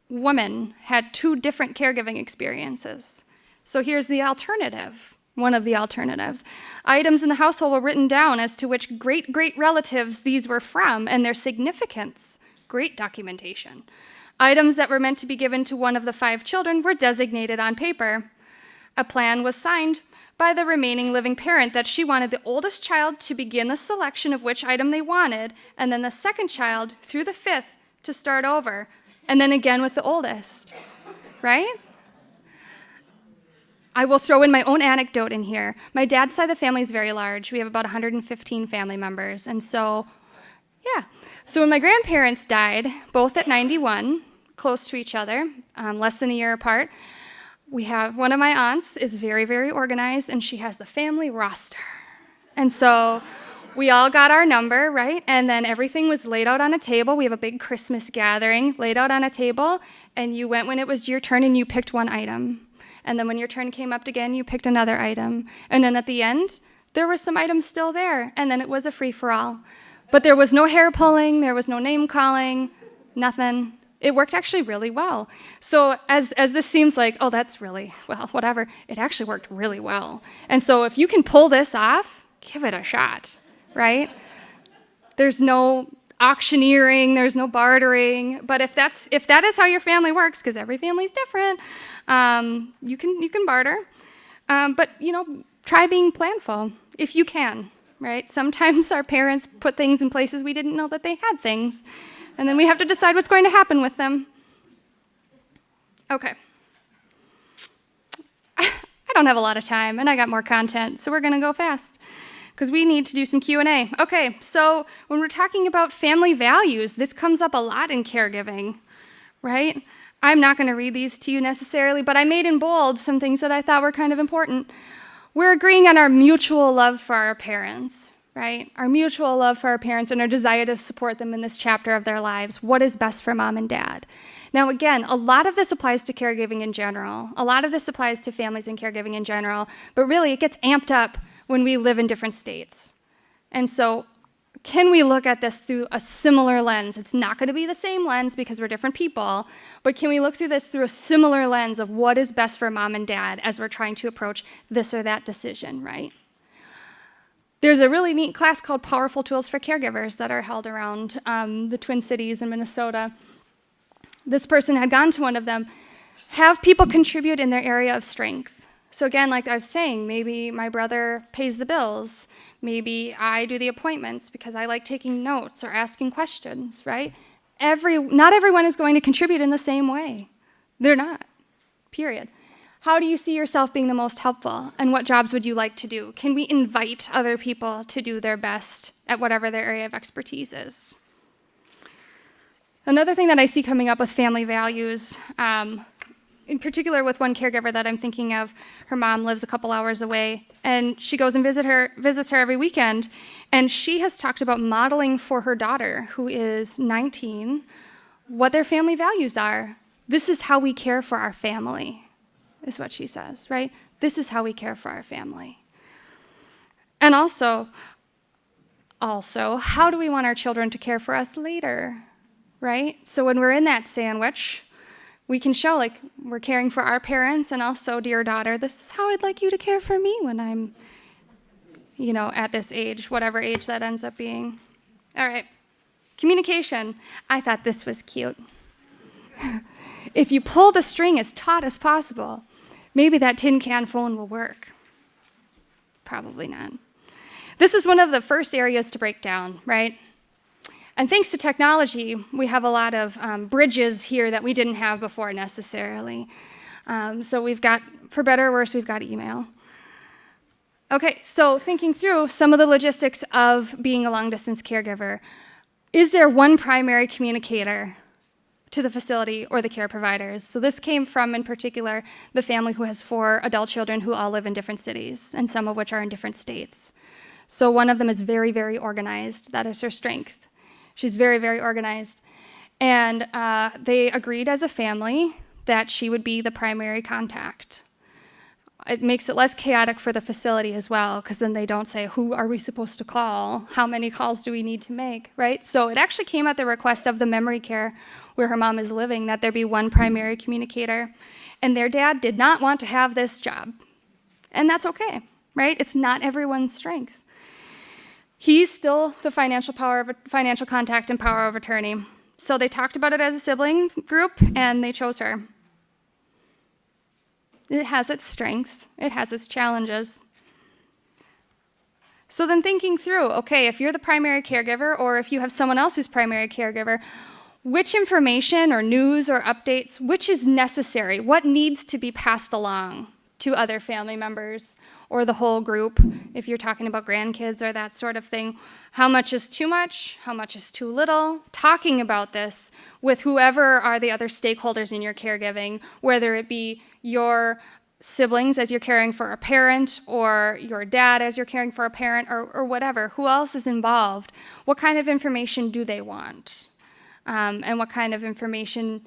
woman had two different caregiving experiences. So here's the alternative, one of the alternatives. Items in the household were written down as to which great relatives these were from and their significance. Great documentation. Items that were meant to be given to one of the 5 children were designated on paper. A plan was signed by the remaining living parent that she wanted the oldest child to begin the selection of which item they wanted, and then the second child through the 5th to start over, and then again with the oldest, right? I will throw in my own anecdote in here. My dad's side of the family is very large. We have about 115 family members, and so, yeah. So when my grandparents died, both at 91, close to each other, less than a year apart, we have one of my aunts is very, very organized, and she has the family roster. And so we all got our number, right? And then everything was laid out on a table. We have a big Christmas gathering laid out on a table, and you went when it was your turn and you picked one item. And then when your turn came up again, you picked another item. And then at the end, there were some items still there, and then it was a free-for-all. But there was no hair pulling, there was no name calling, nothing. It worked actually really well. So as this seems like, oh, that's really, well, whatever, it actually worked really well. And so if you can pull this off, give it a shot, right? There's no auctioneering, there's no bartering, but if that is how your family works, because every family's different, you can barter. But, try being planful if you can, right? Sometimes our parents put things in places we didn't know that they had things. And then we have to decide what's going to happen with them. Okay. I don't have a lot of time, and I got more content, so we're going to go fast because we need to do some Q&A. Okay, so when we're talking about family values, this comes up a lot in caregiving, right? I'm not going to read these to you necessarily, but I made in bold some things that I thought were kind of important. We're agreeing on our mutual love for our parents, right? Our mutual love for our parents and our desire to support them in this chapter of their lives. What is best for mom and dad? Now, again, a lot of this applies to caregiving in general. A lot of this applies to families and caregiving in general, but really it gets amped up when we live in different states. And so can we look at this through a similar lens? It's not going to be the same lens because we're different people, but can we look through this through a similar lens of what is best for mom and dad as we're trying to approach this or that decision, right? There's a really neat class called Powerful Tools for Caregivers that are held around the Twin Cities in Minnesota. This person had gone to one of them. Have people contribute in their area of strength. So again, like I was saying, maybe my brother pays the bills. Maybe I do the appointments because I like taking notes or asking questions, right? Not everyone is going to contribute in the same way. They're not, period. How do you see yourself being the most helpful, and what jobs would you like to do? Can we invite other people to do their best at whatever their area of expertise is? Another thing that I see coming up with family values, in particular with one caregiver that I'm thinking of, her mom lives a couple hours away, and she goes and visits her every weekend, and she has talked about modeling for her daughter, who is 19, what their family values are. This is how we care for our family, is what she says, right? This is how we care for our family. And also, how do we want our children to care for us later, right? So when we're in that sandwich, we can show, like, we're caring for our parents, and also, dear daughter, this is how I'd like you to care for me when I'm, at this age, whatever age that ends up being. All right, communication. I thought this was cute. If you pull the string as taut as possible, maybe that tin can phone will work. Probably not. This is one of the first areas to break down, right? And thanks to technology, we have a lot of bridges here that we didn't have before necessarily. So we've got, for better or worse, we've got email. Okay, so thinking through some of the logistics of being a long-distance caregiver, is there one primary communicator to the facility or the care providers? So this came from, in particular, the family who has 4 adult children who all live in different cities, and some of which are in different states. So one of them is very, very organized. That is her strength. She's very, very organized. And they agreed as a family that she would be the primary contact. It makes it less chaotic for the facility as well, because then they don't say, who are we supposed to call? How many calls do we need to make, right? So it actually came at the request of the memory care where her mom is living, that there be one primary communicator. And their dad did not want to have this job. And that's okay, right? It's not everyone's strength. He's still the financial contact and power of attorney. So they talked about it as a sibling group, and they chose her. It has its strengths. It has its challenges. So then thinking through, okay, if you're the primary caregiver, or if you have someone else who's primary caregiver, which information or news or updates, which is necessary? What needs to be passed along to other family members or the whole group, if you're talking about grandkids or that sort of thing? How much is too much? How much is too little? Talking about this with whoever are the other stakeholders in your caregiving, whether it be your siblings as you're caring for a parent, or your dad as you're caring for a parent, or whatever. Who else is involved? What kind of information do they want? And what kind of information,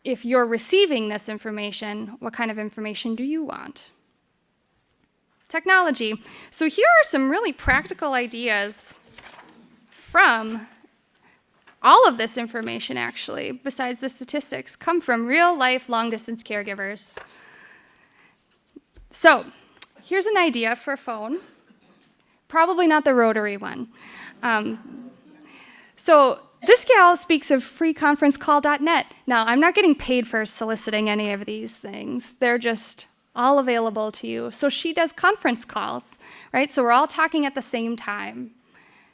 if you're receiving this information, what kind of information do you want? Technology. So here are some really practical ideas from all of this information, actually, besides the statistics, come from real-life long-distance caregivers. So here's an idea for a phone. Probably not the rotary one. So this gal speaks of freeconferencecall.net. Now, I'm not getting paid for soliciting any of these things. They're just all available to you. So she does conference calls, right? So we're all talking at the same time,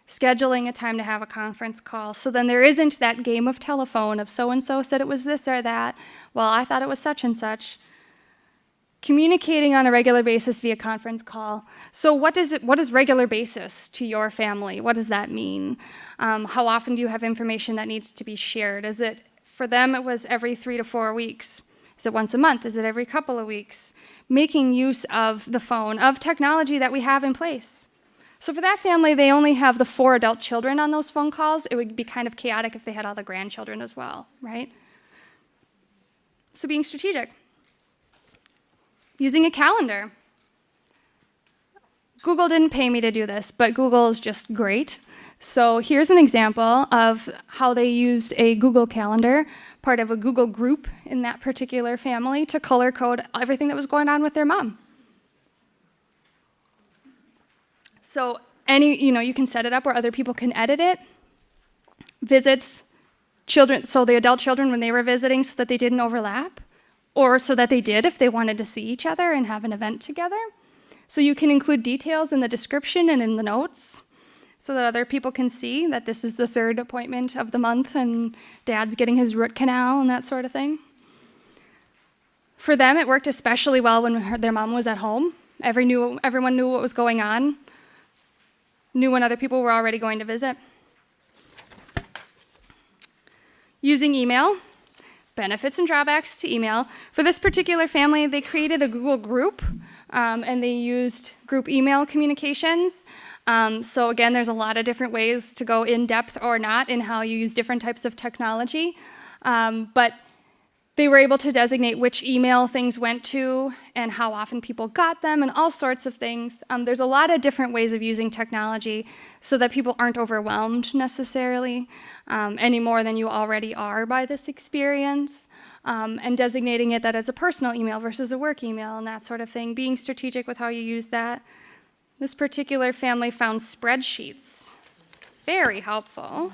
scheduling a time to have a conference call. So then there isn't that game of telephone of so-and-so said it was this or that. Well, I thought it was such and such. Communicating on a regular basis via conference call. So what is regular basis to your family? What does that mean? How often do you have information that needs to be shared? Is it, for them, it was every 3 to 4 weeks. Is it once a month? Is it every couple of weeks? Making use of the phone, of technology that we have in place. So for that family, they only have the 4 adult children on those phone calls. It would be kind of chaotic if they had all the grandchildren as well, right? So being strategic. Using a calendar. Google didn't pay me to do this, but Google is just great. So here's an example of how they used a Google Calendar, part of a Google group in that particular family, to color code everything that was going on with their mom. So you can set it up where other people can edit it. Visits, children, so the adult children when they were visiting so that they didn't overlap, or so that they did if they wanted to see each other and have an event together. So you can include details in the description and in the notes so that other people can see that this is the 3rd appointment of the month and dad's getting his root canal and that sort of thing. For them, it worked especially well when their mom was at home. Everyone knew what was going on, knew when other people were already going to visit. Using email, benefits and drawbacks to email. For this particular family, they created a Google group, and they used group email communications. So again, there's a lot of different ways to go in depth or not in how you use different types of technology. But they were able to designate which email things went to and how often people got them and all sorts of things. There's a lot of different ways of using technology so that people aren't overwhelmed necessarily any more than you already are by this experience, and designating it that as a personal email versus a work email and that sort of thing, being strategic with how you use that. This particular family found spreadsheets very helpful.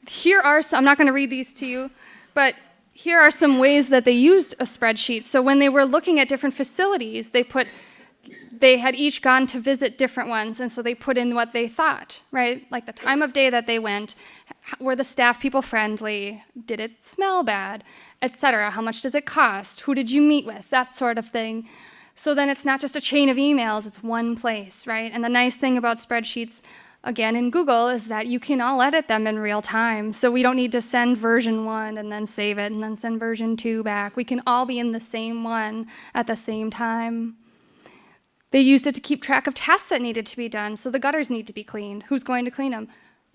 Here are some, I'm not going to read these to you, but here are some ways that they used a spreadsheet. So when they were looking at different facilities, they had each gone to visit different ones, and so they put in what they thought, right? Like the time of day that they went, were the staff people friendly, did it smell bad, etc. How much does it cost? Who did you meet with? That sort of thing. So then it's not just a chain of emails, it's one place, right? And the nice thing about spreadsheets, again, in Google, is that you can all edit them in real time. So we don't need to send version 1 and then save it and then send version 2 back. We can all be in the same one at the same time. They used it to keep track of tasks that needed to be done. So the gutters need to be cleaned. Who's going to clean them?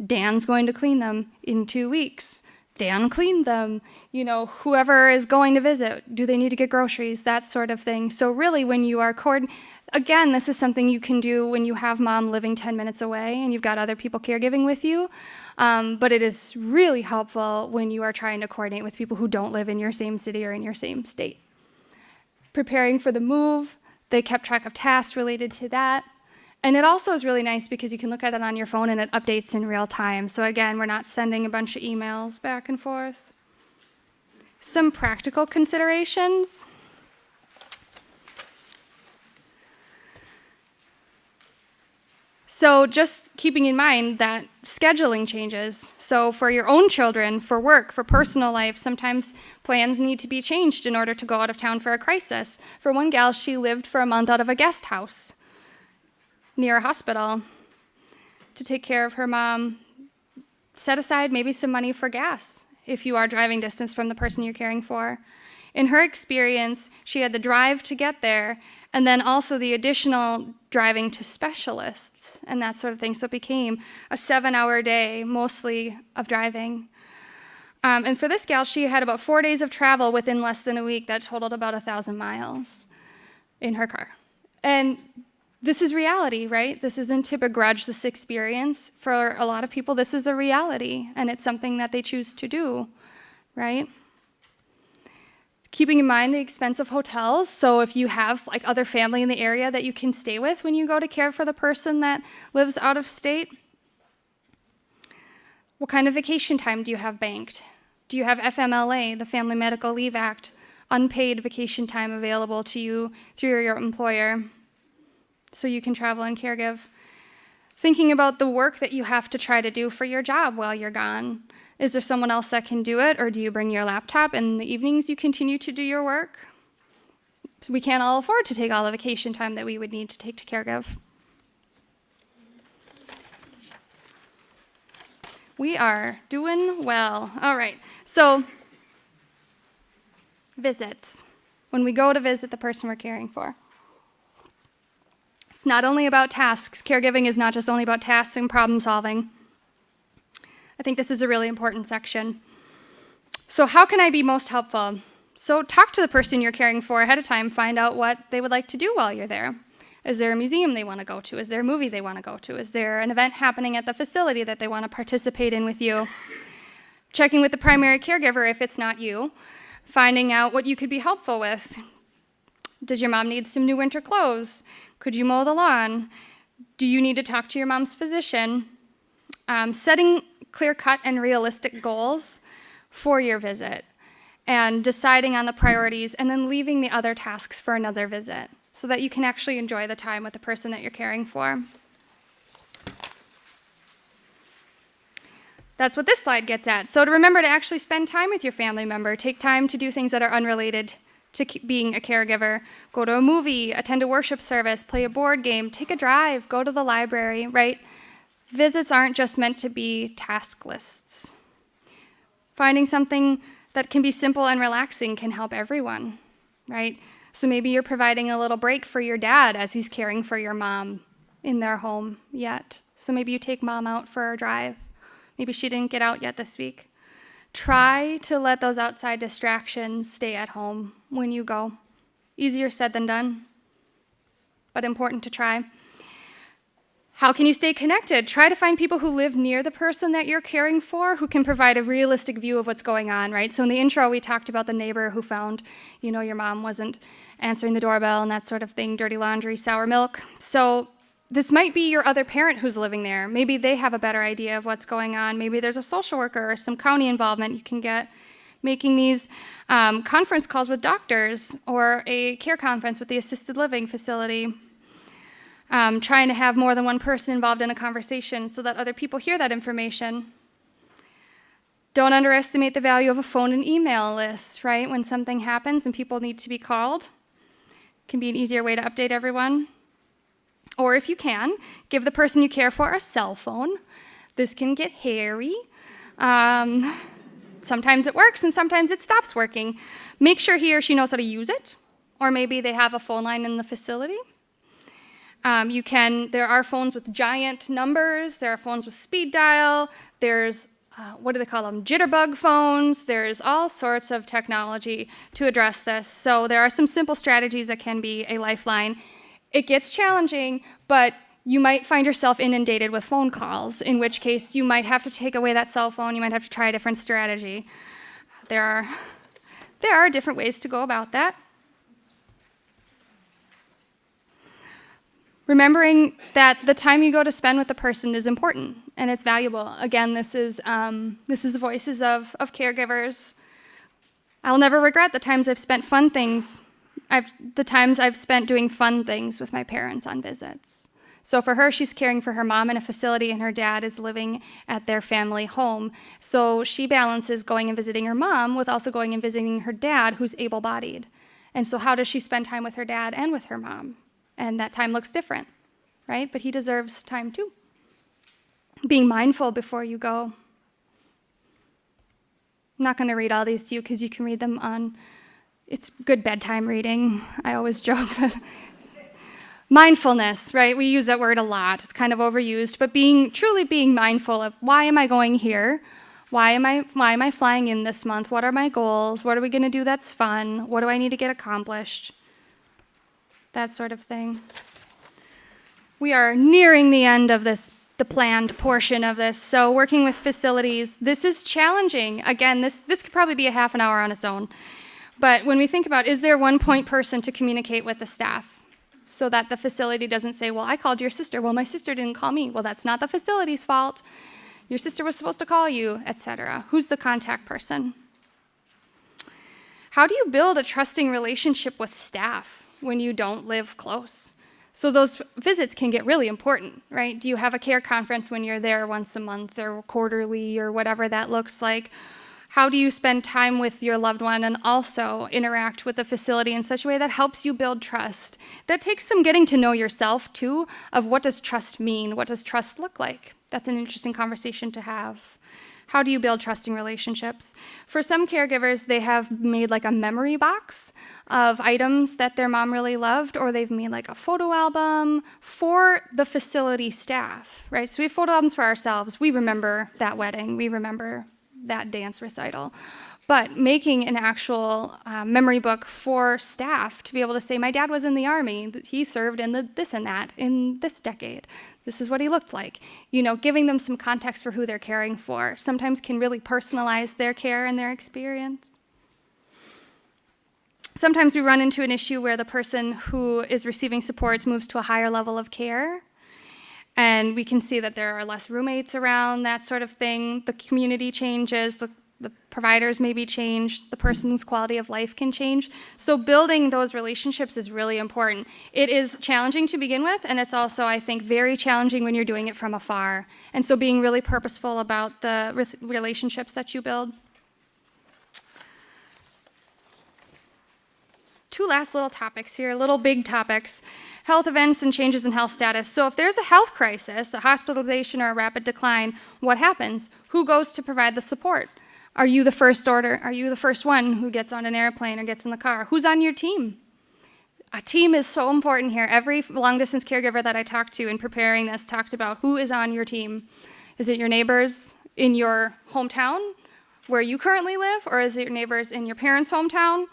Dan's going to clean them in 2 weeks. Dan cleaned them. Whoever is going to visit, do they need to get groceries? That sort of thing. So really, when you are again, this is something you can do when you have mom living 10 minutes away and you've got other people caregiving with you. But it is really helpful when you are trying to coordinate with people who don't live in your same city or in your same state. Preparing for the move, they kept track of tasks related to that. And it also is really nice because you can look at it on your phone and it updates in real time. So again, we're not sending a bunch of emails back and forth. Some practical considerations. So just keeping in mind that scheduling changes. So for your own children, for work, for personal life, sometimes plans need to be changed in order to go out of town for a crisis. For one gal, she lived for a month out of a guest house near a hospital to take care of her mom. Set aside maybe some money for gas if you are driving distance from the person you're caring for. In her experience, she had the drive to get there and then also the additional driving to specialists and that sort of thing. So it became a 7-hour day, mostly of driving. And for this gal, she had about 4 days of travel within less than a week that totaled about 1,000 miles in her car. And this is reality, right? This isn't to begrudge this experience. For a lot of people, this is a reality, and it's something that they choose to do, right? Keeping in mind the expense of hotels. So if you have other family in the area that you can stay with when you go to care for the person that lives out of state. What kind of vacation time do you have banked? Do you have FMLA, the Family Medical Leave Act, unpaid vacation time available to you through your employer so you can travel and caregive? Thinking about the work that you have to try to do for your job while you're gone. Is there someone else that can do it, or do you bring your laptop and in the evenings you continue to do your work? We can't all afford to take all the vacation time that we would need to take to caregive. We are doing well. All right, so visits. When we go to visit the person we're caring for. It's not only about tasks. Caregiving is not just only about tasks and problem solving. I think this is a really important section. So how can I be most helpful? So talk to the person you're caring for ahead of time. Find out what they would like to do while you're there. Is there a museum they want to go to? Is there a movie they want to go to? Is there an event happening at the facility that they want to participate in with you? Checking with the primary caregiver if it's not you. Finding out what you could be helpful with. Does your mom need some new winter clothes? Could you mow the lawn? Do you need to talk to your mom's physician? Setting clear-cut and realistic goals for your visit and deciding on the priorities and then leaving the other tasks for another visit so that you can actually enjoy the time with the person that you're caring for. That's what this slide gets at. So to remember to actually spend time with your family member, take time to do things that are unrelated to being a caregiver. Go to a movie, attend a worship service, play a board game, take a drive, go to the library, right? Visits aren't just meant to be task lists. Finding something that can be simple and relaxing can help everyone, right? So maybe you're providing a little break for your dad as he's caring for your mom in their home yet. So maybe you take mom out for a drive. Maybe she didn't get out yet this week. Try to let those outside distractions stay at home when you go. Easier said than done, but important to try. How can you stay connected? Try to find people who live near the person that you're caring for who can provide a realistic view of what's going on, right? So in the intro, we talked about the neighbor who found, your mom wasn't answering the doorbell and that sort of thing, dirty laundry, sour milk. So this might be your other parent who's living there. Maybe they have a better idea of what's going on. Maybe there's a social worker or some county involvement you can get. Making these conference calls with doctors or a care conference with the assisted living facility. Trying to have more than one person involved in a conversation so that other people hear that information. Don't underestimate the value of a phone and email list, right? When something happens and people need to be called, it can be an easier way to update everyone. Or if you can, give the person you care for a cell phone. This can get hairy. Sometimes it works and sometimes it stops working. Make sure he or she knows how to use it. Or maybe they have a phone line in the facility. There are phones with giant numbers, there are phones with speed dial, there's, what do they call them, jitterbug phones, there's all sorts of technology to address this. So there are some simple strategies that can be a lifeline. It gets challenging, but you might find yourself inundated with phone calls, in which case you might have to take away that cell phone, you might have to try a different strategy. There are different ways to go about that. Remembering that the time you go to spend with the person is important and it's valuable. Again, this is the voices of caregivers. I'll never regret the times I've spent doing fun things with my parents on visits. So for her, she's caring for her mom in a facility and her dad is living at their family home. So she balances going and visiting her mom with also going and visiting her dad who's able-bodied. And so how does she spend time with her dad and with her mom? And that time looks different, right? But he deserves time too. Being mindful before you go. I'm not going to read all these to you because you can read them it's good bedtime reading. I always joke that mindfulness, right? We use that word a lot. It's kind of overused, but truly being mindful of why am I going here? Why am I flying in this month? What are my goals? What are we going to do that's fun? What do I need to get accomplished? That sort of thing. We are nearing the end of the planned portion of this. So working with facilities, this is challenging. Again, this could probably be a half an hour on its own. But when we think about, is there one point person to communicate with the staff so that the facility doesn't say, well, I called your sister. Well, my sister didn't call me. Well, that's not the facility's fault. Your sister was supposed to call you, etc. Who's the contact person? How do you build a trusting relationship with staff when you don't live close? So those visits can get really important, right? Do you have a care conference when you're there once a month or quarterly or whatever that looks like? How do you spend time with your loved one and also interact with the facility in such a way that helps you build trust? That takes some getting to know yourself too, of what does trust mean? What does trust look like? That's an interesting conversation to have. How do you build trusting relationships? For some caregivers, they have made like a memory box of items that their mom really loved, or they've made like a photo album for the facility staff, right? So we have photo albums for ourselves. We remember that wedding. We remember that dance recital. But making an actual memory book for staff to be able to say, my dad was in the Army, he served in this and that in this decade. This is what he looked like. Giving them some context for who they're caring for sometimes can really personalize their care and their experience. Sometimes we run into an issue where the person who is receiving supports moves to a higher level of care, and we can see that there are less roommates around, that sort of thing. The community changes, the providers maybe change, the person's quality of life can change. So building those relationships is really important. It is challenging to begin with, and it's also, I think, very challenging when you're doing it from afar. And so being really purposeful about the relationships that you build. Two last little topics here, little big topics. Health events and changes in health status. So if there's a health crisis, a hospitalization or a rapid decline, what happens? Who goes to provide the support? Are you the first order? Are you the first one who gets on an airplane or gets in the car? Who's on your team? A team is so important here. Every long-distance caregiver that I talked to in preparing this talked about who is on your team. Is it your neighbors in your hometown where you currently live, or is it your neighbors in your parents' hometown?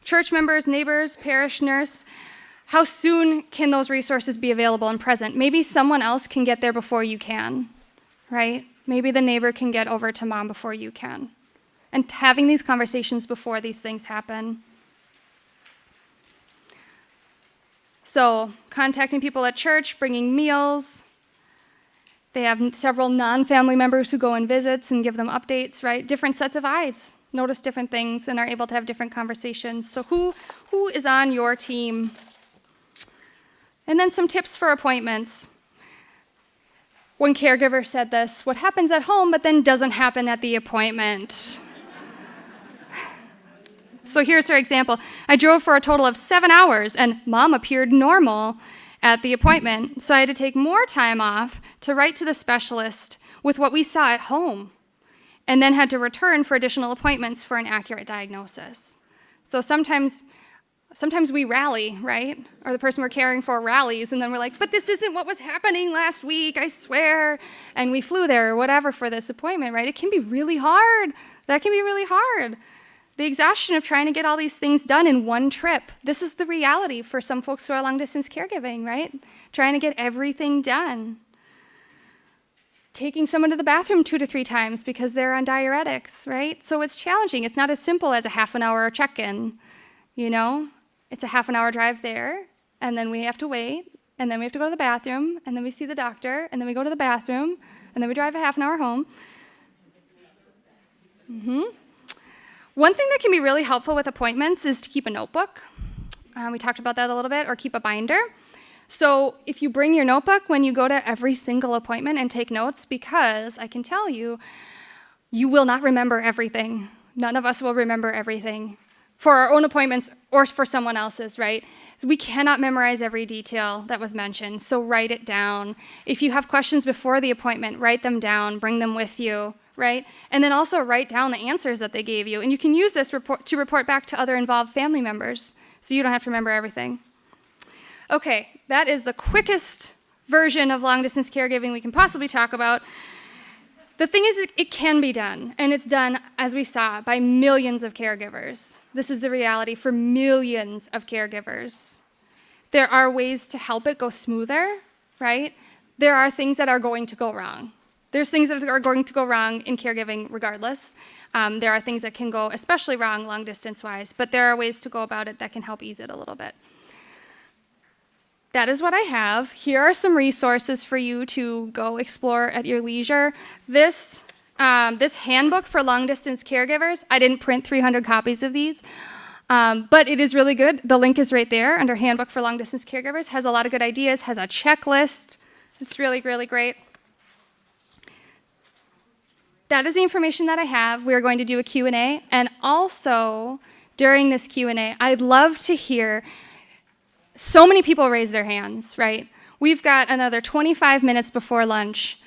Church members, neighbors, parish nurse. How soon can those resources be available and present? Maybe someone else can get there before you can, right? Maybe the neighbor can get over to mom before you can. And having these conversations before these things happen. So contacting people at church, bringing meals. They have several non-family members who go and visits and give them updates, right? Different sets of eyes. Notice different things and are able to have different conversations. So who is on your team? And then some tips for appointments. One caregiver said this, what happens at home but then doesn't happen at the appointment? So here's her example. I drove for a total of 7 hours and mom appeared normal at the appointment. So I had to take more time off to write to the specialist with what we saw at home, and then had to return for additional appointments for an accurate diagnosis. So sometimes we rally, right? Or the person we're caring for rallies, and then we're like, but this isn't what was happening last week, I swear. And we flew there or whatever for this appointment, right? It can be really hard. That can be really hard. The exhaustion of trying to get all these things done in one trip. This is the reality for some folks who are long-distance caregiving, right? Trying to get everything done. Taking someone to the bathroom 2 to 3 times because they're on diuretics, right? So it's challenging. It's not as simple as a half an hour check-in, It's a half an hour drive there, and then we have to wait, and then we have to go to the bathroom, and then we see the doctor, and then we go to the bathroom, and then we drive a half an hour home. One thing that can be really helpful with appointments is to keep a notebook. We talked about that a little bit, or keep a binder. So if you bring your notebook when you go to every single appointment and take notes, because I can tell you, you will not remember everything. None of us will remember everything for our own appointments or for someone else's, right? We cannot memorize every detail that was mentioned, so write it down. If you have questions before the appointment, write them down, bring them with you, right? And then also write down the answers that they gave you. And you can use this to report back to other involved family members, so you don't have to remember everything. Okay, that is the quickest version of long-distance caregiving we can possibly talk about. The thing is, it can be done, and it's done, as we saw, by millions of caregivers. This is the reality for millions of caregivers. There are ways to help it go smoother, right? There are things that are going to go wrong. There's things that are going to go wrong in caregiving regardless. There are things that can go especially wrong long-distance-wise, but there are ways to go about it that can help ease it a little bit. That is what I have. Here are some resources for you to go explore at your leisure. This handbook for long-distance caregivers, I didn't print 300 copies of these, but it is really good. The link is right there under Handbook for Long-Distance Caregivers. Has a lot of good ideas, has a checklist. It's really, really great. That is the information that I have. We are going to do a Q&A, and also during this Q&A, I'd love to hear. So many people raise their hands, right? We've got another 25 minutes before lunch.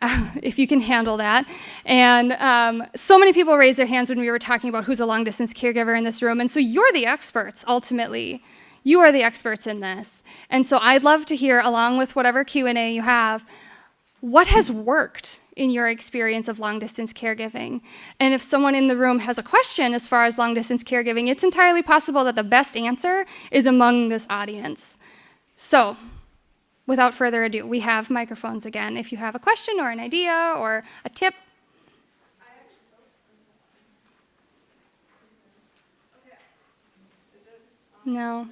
if you can handle that. And so many people raised their hands when we were talking about who's a long-distance caregiver in this room. And so you're the experts, ultimately. You are the experts in this. And so I'd love to hear, along with whatever Q&A you have, what has worked in your experience of long-distance caregiving? And if someone in the room has a question as far as long-distance caregiving, it's entirely possible that the best answer is among this audience. So, without further ado, we have microphones again. If you have a question or an idea or a tip. No.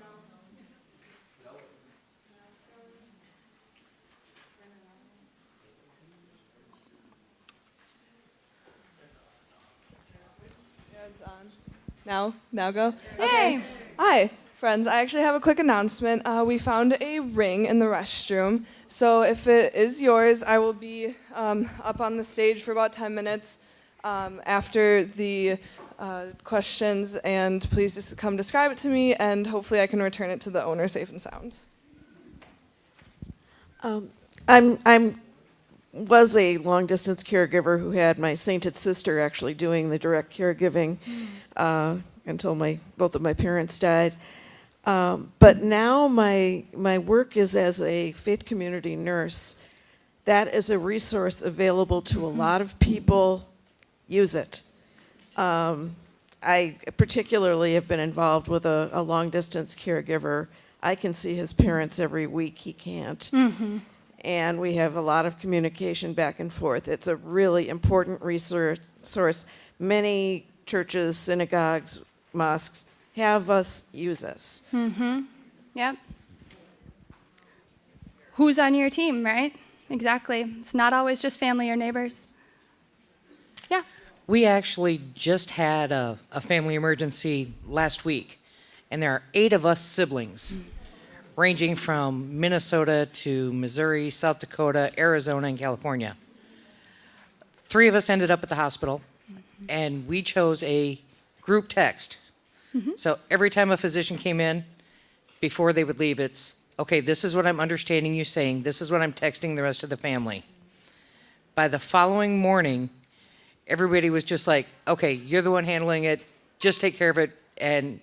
Now go? Yay! Okay. Hi, friends. I actually have a quick announcement. We found a ring in the restroom. So if it is yours, I will be up on the stage for about 10 minutes after the questions. And please just come describe it to me, and hopefully I can return it to the owner safe and sound. I'm was a long-distance caregiver who had my sainted sister actually doing the direct caregiving until both of my parents died. But now my work is as a faith community nurse. That is a resource available to a lot of people. Use it. I particularly have been involved with a long-distance caregiver. I can see his parents every week. He can't. Mm-hmm. And we have a lot of communication back and forth. It's a really important resource. Many churches, synagogues, mosques have us use us. Mm-hmm. Yep. Who's on your team, right? Exactly. It's not always just family or neighbors. Yeah. We actually just had a family emergency last week, and there are 8 of us siblings. Ranging from Minnesota to Missouri, South Dakota, Arizona, and California. 3 of us ended up at the hospital, and we chose a group text. Mm-hmm. So every time a physician came in, before they would leave, it's, okay, this is what I'm understanding you saying, this is what I'm texting the rest of the family. By the following morning, everybody was just like, okay, you're the one handling it, just take care of it. And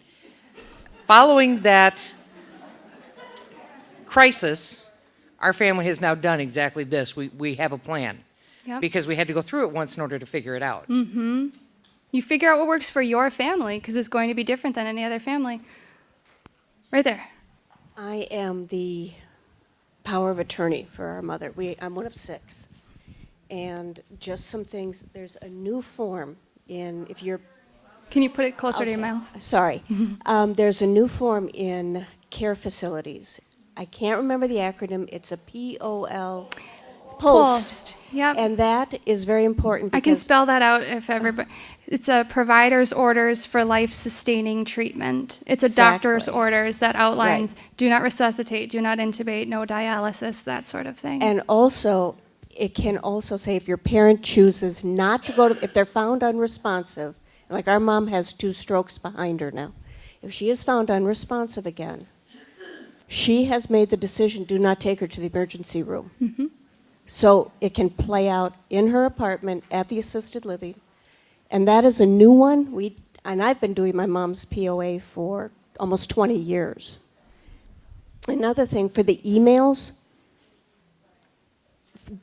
following that crisis, our family has now done exactly this. We have a plan. Yep. Because we had to go through it once in order to figure it out. Mm-hmm. You figure out what works for your family, because it's going to be different than any other family. Right there. I am the power of attorney for our mother. I'm one of 6. And just some things, there's a new form in, if you're... Can you put it closer to your mouth? Sorry. There's a new form in care facilities. I can't remember the acronym. It's a POL. Post. Yep. And that is very important. I can spell that out if everybody. It's a provider's orders for life-sustaining treatment. It's a doctor's orders that outlines do not resuscitate, do not intubate, no dialysis, that sort of thing. And also, it can also say if your parent chooses not to go to, if they're found unresponsive, like our mom has 2 strokes behind her now, if she is found unresponsive again, she has made the decision, do not take her to the emergency room. Mm-hmm. So it can play out in her apartment at the assisted living. And that is a new one. And I've been doing my mom's POA for almost 20 years. Another thing, for the emails,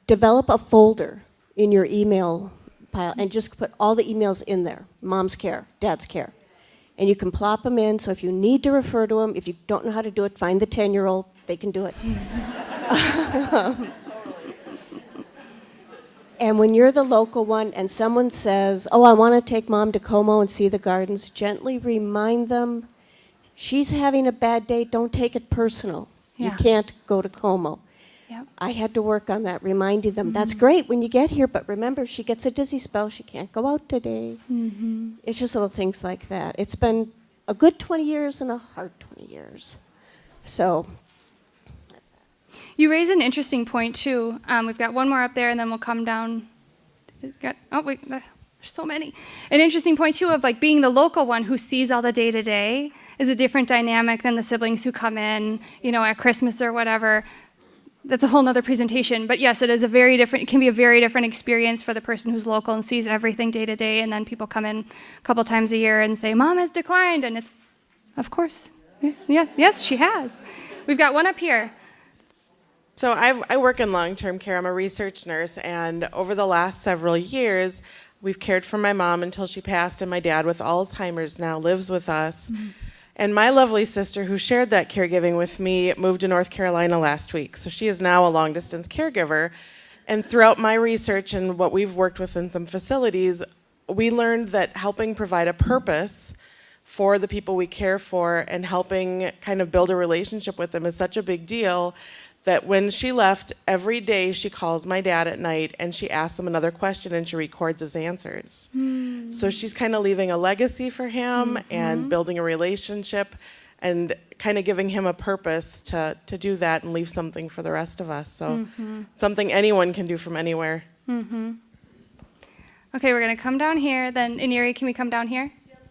develop a folder in your email pile and just put all the emails in there. Mom's care, dad's care. And you can plop them in, so if you need to refer to them, if you don't know how to do it, find the 10-year-old, they can do it. And when you're the local one and someone says, oh, I want to take mom to Como and see the gardens, gently remind them, she's having a bad day, don't take it personal. Yeah. You can't go to Como. Yep. I had to work on that, reminding them, that's great when you get here, but remember, she gets a dizzy spell, she can't go out today. Mm-hmm. It's just little things like that. It's been a good 20 years and a hard 20 years. So, that's that. You raise an interesting point, too. We've got one more up there, and then we'll come down. There's so many. An interesting point, too, of like being the local one who sees all the day-to-day is a different dynamic than the siblings who come in, at Christmas or whatever. that's a whole nother presentation. But yes, it can be a very different experience for the person who's local and sees everything day to day. And then people come in a couple times a year and say, Mom has declined. And it's, of course, yes, she has. We've got one up here. So I work in long-term care. I'm a research nurse, and over the last several years, we've cared for my mom until she passed, and my dad with Alzheimer's now lives with us. Mm-hmm. And my lovely sister, who shared that caregiving with me, moved to North Carolina last week. So she is now a long-distance caregiver. And throughout my research and what we've worked with in some facilities, we learned that helping provide a purpose for the people we care for and helping kind of build a relationship with them is such a big deal that when she left, every day she calls my dad at night and she asks him another question and she records his answers. Mm. So she's kind of leaving a legacy for him and building a relationship and kind of giving him a purpose to do that and leave something for the rest of us. So something anyone can do from anywhere. Mm-hmm. Okay, we're going to come down here. Then, Iniri, can we come down here? Yep.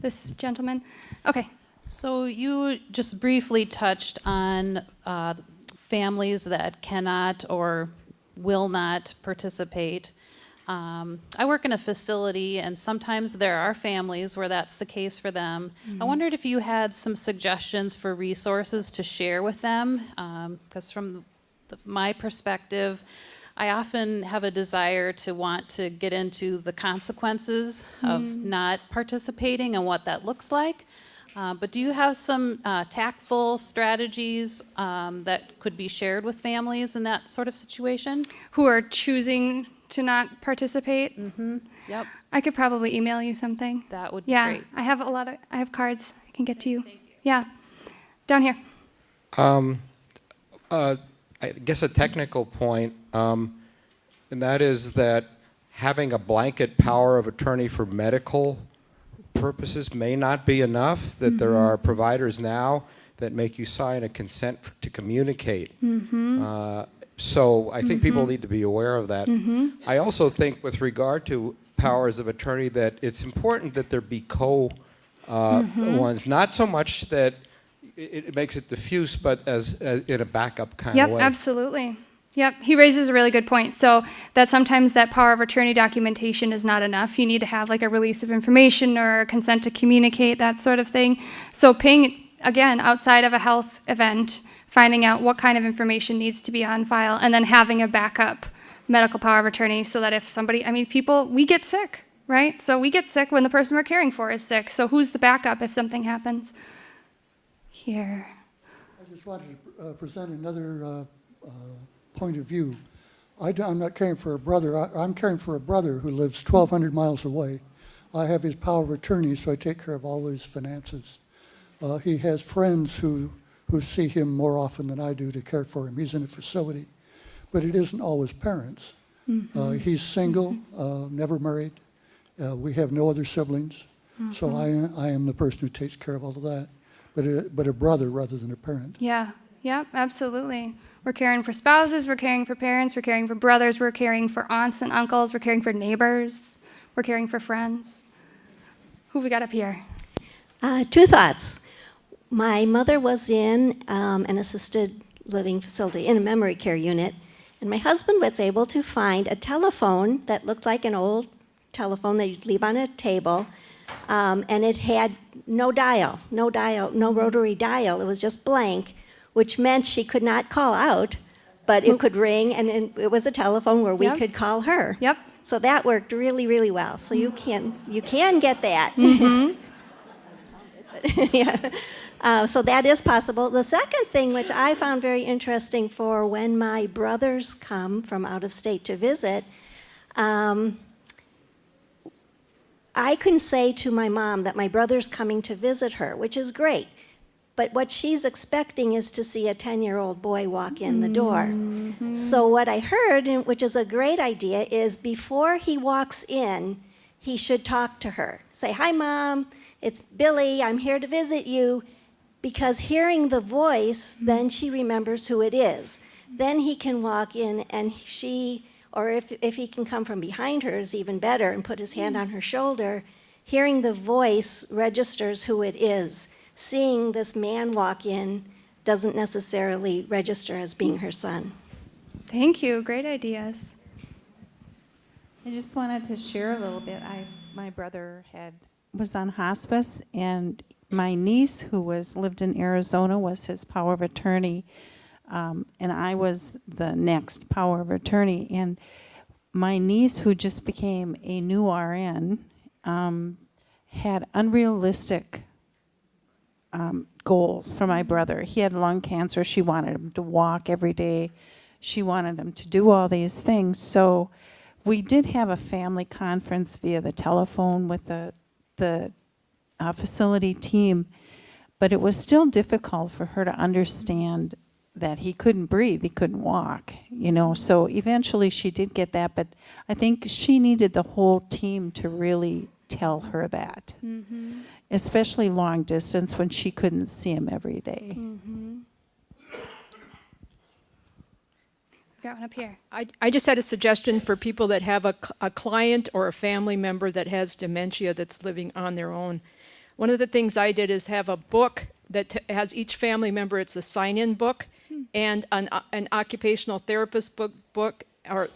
This gentleman? Okay. So you just briefly touched on families that cannot or will not participate. I work in a facility, and sometimes there are families where that's the case for them. Mm-hmm. I wondered if you had some suggestions for resources to share with them, because from my perspective, I often have a desire to want to get into the consequences of not participating and what that looks like. But do you have some tactful strategies that could be shared with families in that sort of situation? Who are choosing to not participate? Mm-hmm. Yep. I could probably email you something. That would be great. I have cards I can get to you. Thank you. Yeah. Down here. I guess a technical point, and that is that having a blanket power of attorney for medical purposes may not be enough, that there are providers now that make you sign a consent to communicate. So I think people need to be aware of that. I also think with regard to powers of attorney that it's important that there be ones, not so much that it makes it diffuse, but as in a backup kind of way. Yep, absolutely. Yep, he raises a really good point. So that sometimes that power of attorney documentation is not enough. You need to have like a release of information or a consent to communicate, that sort of thing. So paying, again, outside of a health event, finding out what kind of information needs to be on file, and then having a backup medical power of attorney so that if somebody, we get sick, right? So we get sick when the person we're caring for is sick. So who's the backup if something happens? Here. I just wanted to present another point of view. I'm not caring for a brother. I'm caring for a brother who lives 1,200 miles away. I have his power of attorney, so I take care of all his finances. He has friends who see him more often than I do to care for him. He's in a facility, but it isn't always parents. He's single, never married. We have no other siblings, so I am the person who takes care of all of that. But a brother rather than a parent. Yeah, yep, absolutely. We're caring for spouses, we're caring for parents, we're caring for brothers, we're caring for aunts and uncles, we're caring for neighbors, we're caring for friends. Who we got up here? Two thoughts. My mother was in an assisted living facility, in a memory care unit, and my husband was able to find a telephone that looked like an old telephone that you'd leave on a table, and it had no rotary dial. It was just blank, which meant she could not call out, but it could ring, and it was a telephone where we could call her. Yep. So that worked really, really well. So you can get that. So that is possible. The second thing, which I found very interesting for when my brothers come from out of state to visit, I can say to my mom that my brother's coming to visit her, which is great. But what she's expecting is to see a 10-year-old boy walk in the door. So what I heard, which is a great idea, is before he walks in, he should talk to her. Say, "Hi, Mom, it's Billy. I'm here to visit you." Because hearing the voice, then she remembers who it is. Then he can walk in and or if he can come from behind her is even better and put his hand on her shoulder. Hearing the voice registers who it is. Seeing this man walk in doesn't necessarily register as being her son. Thank you. Great ideas. I just wanted to share a little bit. My brother was on hospice, and my niece, who lived in Arizona, was his power of attorney, and I was the next power of attorney. And my niece, who just became a new RN, had unrealistic goals for my brother. He had lung cancer. She wanted him to walk every day. She wanted him to do all these things. So we did have a family conference via the telephone with the facility team, but it was still difficult for her to understand that he couldn't breathe, he couldn't walk, So eventually she did get that, but I think she needed the whole team to really tell her that, especially long distance when she couldn't see him every day. Got one up here. I just had a suggestion for people that have a client or a family member that has dementia that's living on their own. One of the things I did is have a book that has each family member, it's a sign-in book, and an occupational therapist book or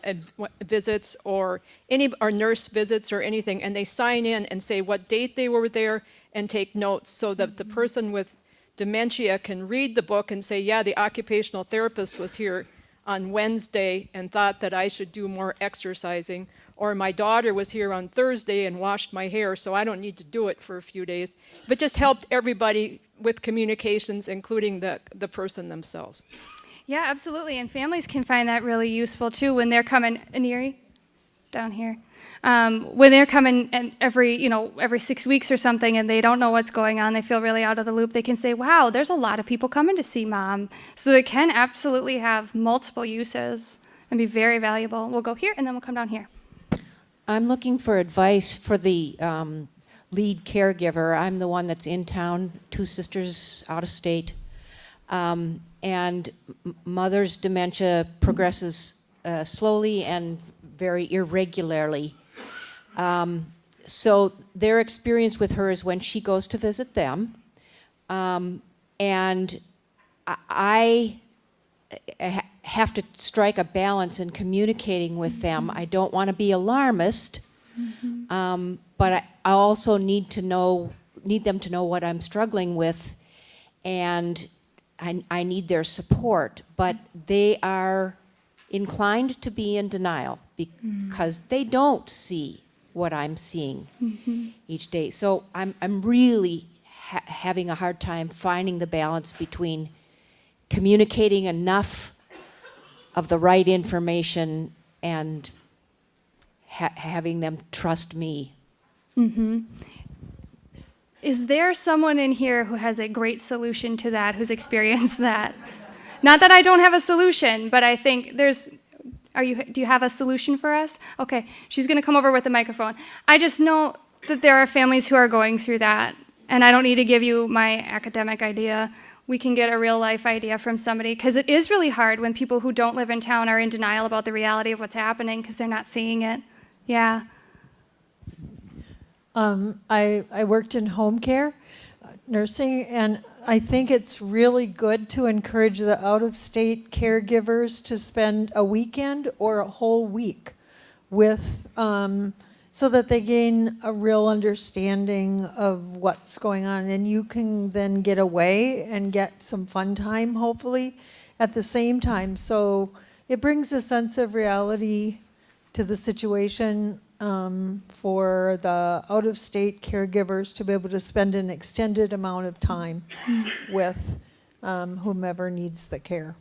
visits or nurse visits or anything, and they sign in and say what date they were there and take notes so that the person with dementia can read the book and say, yeah, the occupational therapist was here on Wednesday and thought that I should do more exercising, or my daughter was here on Thursday and washed my hair, so I don't need to do it for a few days. But just helped everybody with communications, including the person themselves. Yeah, absolutely. And families can find that really useful too when they're coming. Aniri, down here. When they're coming and every 6 weeks or something and they don't know what's going on, they feel really out of the loop, they can say, wow, there's a lot of people coming to see mom. So it can absolutely have multiple uses and be very valuable. We'll go here and then we'll come down here. I'm looking for advice for the lead caregiver. I'm the one that's in town, 2 sisters out of state. And mother's dementia progresses slowly and very irregularly. So their experience with her is when she goes to visit them. And I have to strike a balance in communicating with them. I don't want to be alarmist, but I also need them to know what I'm struggling with, and I need their support. But they are inclined to be in denial because they don't see what I'm seeing each day. So I'm really having a hard time finding the balance between communicating enough of the right information and having them trust me. Is there someone in here who has a great solution to that, who's experienced that? Not that I don't have a solution, but I think do you have a solution for us? Okay, she's going to come over with the microphone. I just know that there are families who are going through that, and I don't need to give you my academic idea. We can get a real life idea from somebody, because it is really hard when people who don't live in town are in denial about the reality of what's happening because they're not seeing it. Yeah. I worked in home care, nursing, and I think it's really good to encourage the out-of-state caregivers to spend a weekend or a whole week with, so that they gain a real understanding of what's going on, and you can then get away and get some fun time, hopefully, at the same time. So it brings a sense of reality to the situation for the out-of-state caregivers to be able to spend an extended amount of time with whomever needs the care.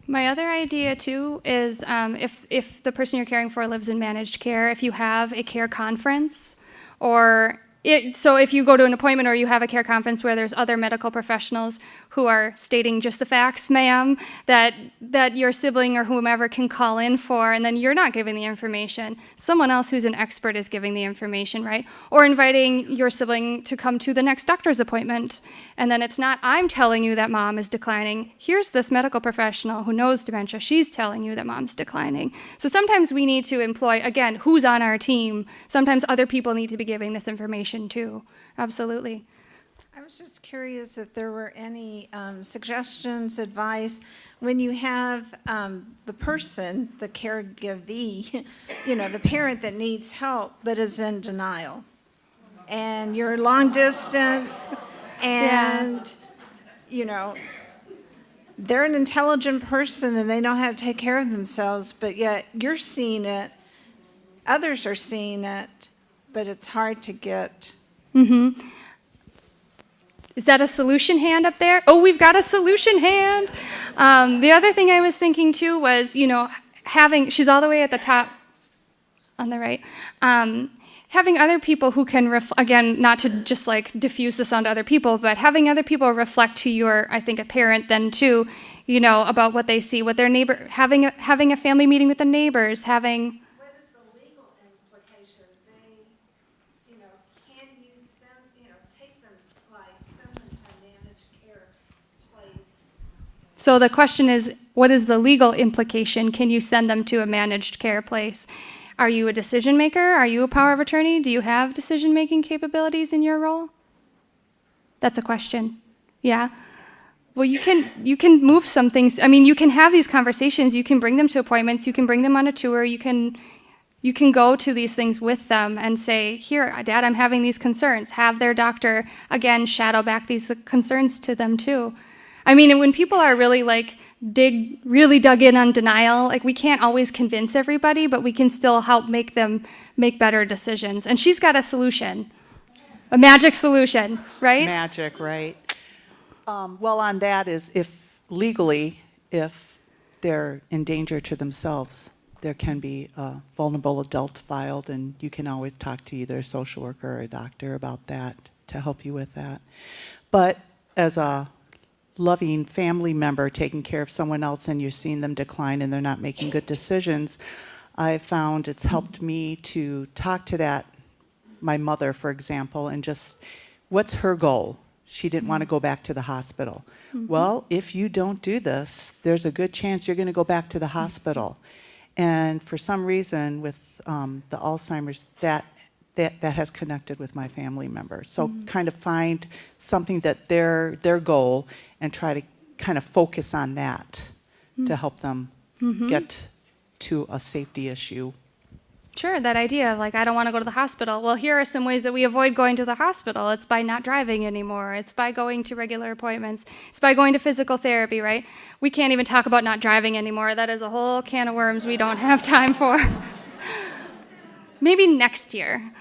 My other idea, too, is if the person you're caring for lives in managed care, if you have a care conference, so if you go to an appointment or you have a care conference where there's other medical professionals who are stating just the facts, ma'am, that your sibling or whomever can call in for, and then you're not giving the information. Someone else who's an expert is giving the information, right? Or inviting your sibling to come to the next doctor's appointment. And then it's not, I'm telling you that mom is declining. Here's this medical professional who knows dementia. She's telling you that mom's declining. So sometimes we need to employ, again, who's on our team. Sometimes other people need to be giving this information too. Absolutely. I was just curious if there were any suggestions, advice, when you have the person, the caregivee, the parent that needs help but is in denial. And you're long distance and, they're an intelligent person and they know how to take care of themselves, but yet you're seeing it, others are seeing it, but it's hard to get. Mm-hmm. Is that a solution hand up there? Oh, we've got a solution hand. The other thing I was thinking too was, she's all the way at the top on the right. Having other people who can, again, not to just like diffuse this onto other people, but having other people reflect to your, I think, a parent then too, about what they see, what their neighbor, having a family meeting with the neighbors, having. What is the legal implication? Can you take them, send them to a managed care place? So the question is, what is the legal implication? Can you send them to a managed care place? Are you a decision maker? Are you a power of attorney? Do you have decision-making capabilities in your role? That's a question. Yeah. Well, you can move some things. I mean, you can have these conversations. You can bring them to appointments. You can bring them on a tour. You can go to these things with them and say, here, Dad, I'm having these concerns. Have their doctor, again, shadow back these concerns to them too. I mean, when people are really really dug in on denial, we can't always convince everybody, but we can still help make them make better decisions. And she's got a solution, a magic solution, right? Magic, right. Well, on that is if they're in danger to themselves, there can be a vulnerable adult filed, and you can always talk to either a social worker or a doctor about that to help you with that. But as a loving family member taking care of someone else and you're seeing them decline and they're not making good decisions, I found it's helped me to talk to my mother, for example, and just, what's her goal? She didn't want to go back to the hospital. Mm-hmm. Well, if you don't do this, there's a good chance you're going to go back to the hospital. And for some reason with the Alzheimer's, that has connected with my family members. So kind of find something that their goal and try to kind of focus on that to help them get to a safety issue. Sure, that idea, I don't want to go to the hospital. Well, here are some ways that we avoid going to the hospital. It's by not driving anymore. It's by going to regular appointments. It's by going to physical therapy, right? We can't even talk about not driving anymore. That is a whole can of worms we don't have time for. Maybe next year.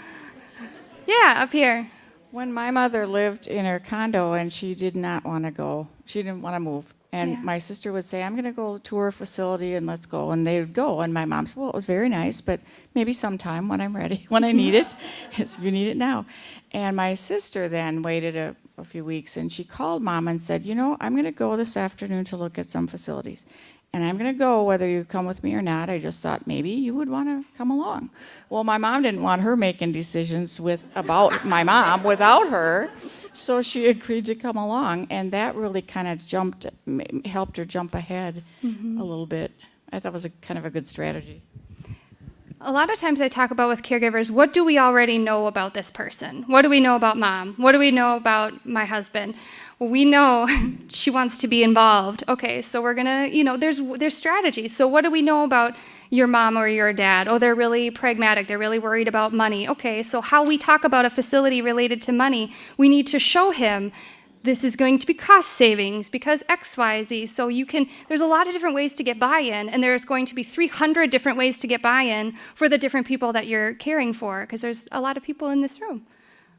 Yeah, up here. When my mother lived in her condo and she did not want to go, she didn't want to move. And my sister would say, I'm going to go tour a facility and let's go. And they would go. And my mom said, well, it was very nice, but maybe sometime when I'm ready, when I need it. You need it now. And my sister then waited a few weeks and she called Mom and said, I'm going to go this afternoon to look at some facilities. And I'm going to go whether you come with me or not. I just thought maybe you would want to come along. Well, my mom didn't want her making decisions about my mom without her. So she agreed to come along, and that really kind of helped her jump ahead a little bit. I thought it was kind of a good strategy. A lot of times I talk about with caregivers, what do we already know about this person? What do we know about Mom? What do we know about my husband? Well, we know she wants to be involved. Okay, so we're going to, there's strategies. So what do we know about your mom or your dad? Oh, they're really pragmatic. They're really worried about money. Okay, so how we talk about a facility related to money, we need to show him this is going to be cost savings because X, Y, Z. So there's a lot of different ways to get buy-in, and there's going to be 300 different ways to get buy-in for the different people that you're caring for, because there's a lot of people in this room.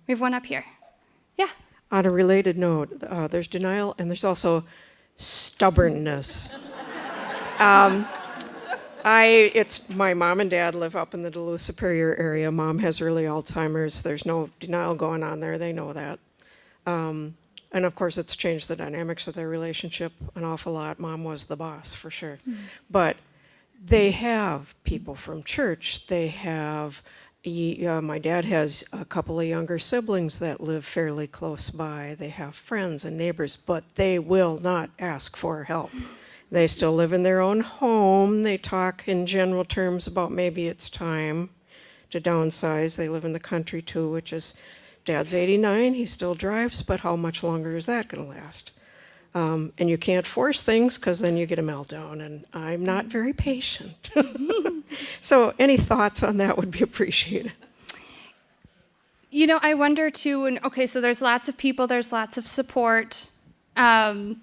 We have one up here. Yeah. On a related note, there's denial and there's also stubbornness. It's my mom and dad live up in the Duluth Superior area. Mom has early Alzheimer's. There's no denial going on there. They know that. And of course, it's changed the dynamics of their relationship an awful lot. Mom was the boss, for sure. But they have people from church. They have, my dad has a couple of younger siblings that live fairly close by. They have friends and neighbors, but they will not ask for help. They still live in their own home. They talk in general terms about maybe it's time to downsize. They live in the country too, which is Dad's 89, he still drives, but how much longer is that going to last? And you can't force things because then you get a meltdown, and I'm not very patient. So any thoughts on that would be appreciated. You know, I wonder too, and okay, so there's lots of people, there's lots of support. Are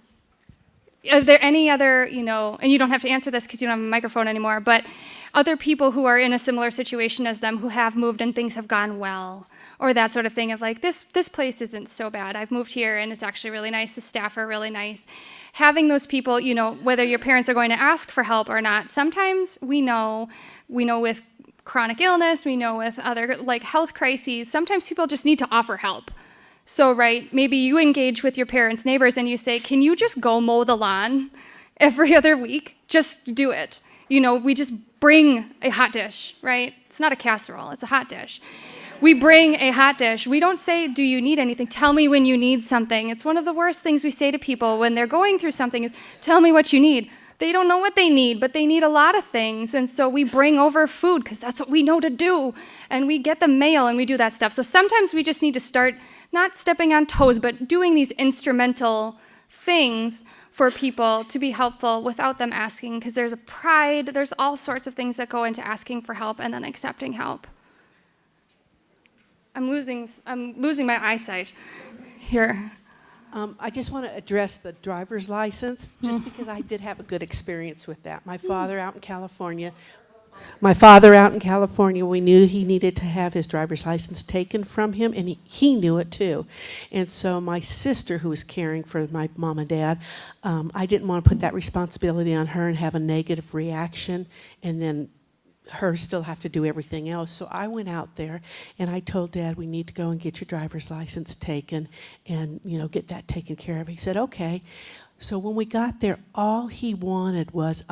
there any other, you know, and you don't have to answer this because you don't have a microphone anymore, but other people who are in a similar situation as them who have moved and things have gone well? Or that sort of thing of like, this place isn't so bad. I've moved here and it's actually really nice. The staff are really nice. Having those people, you know, whether your parents are going to ask for help or not, sometimes we know with chronic illness, we know with other like health crises, sometimes people just need to offer help. So, right, maybe you engage with your parents' neighbors and you say, can you just go mow the lawn every other week? Just do it. You know, we just bring a hot dish, right? It's not a casserole, it's a hot dish. We bring a hot dish. We don't say, do you need anything? Tell me when you need something. It's one of the worst things we say to people when they're going through something is, tell me what you need. They don't know what they need, but they need a lot of things. And so we bring over food because that's what we know to do. And we get the mail and we do that stuff. So sometimes we just need to start not stepping on toes, but doing these instrumental things for people to be helpful without them asking, because there's a pride, there's all sorts of things that go into asking for help and then accepting help. I'm losing my eyesight here. I just want to address the driver's license, just because I did have a good experience with that. My father out in California, we knew he needed to have his driver's license taken from him, and he knew it too. And so my sister, who was caring for my mom and dad, I didn't want to put that responsibility on her and have a negative reaction, and then her still have to do everything else. So I went out there and I told Dad, we need to go and get your driver's license taken and, you know, get that taken care of. He said, okay. So when we got there, all he wanted was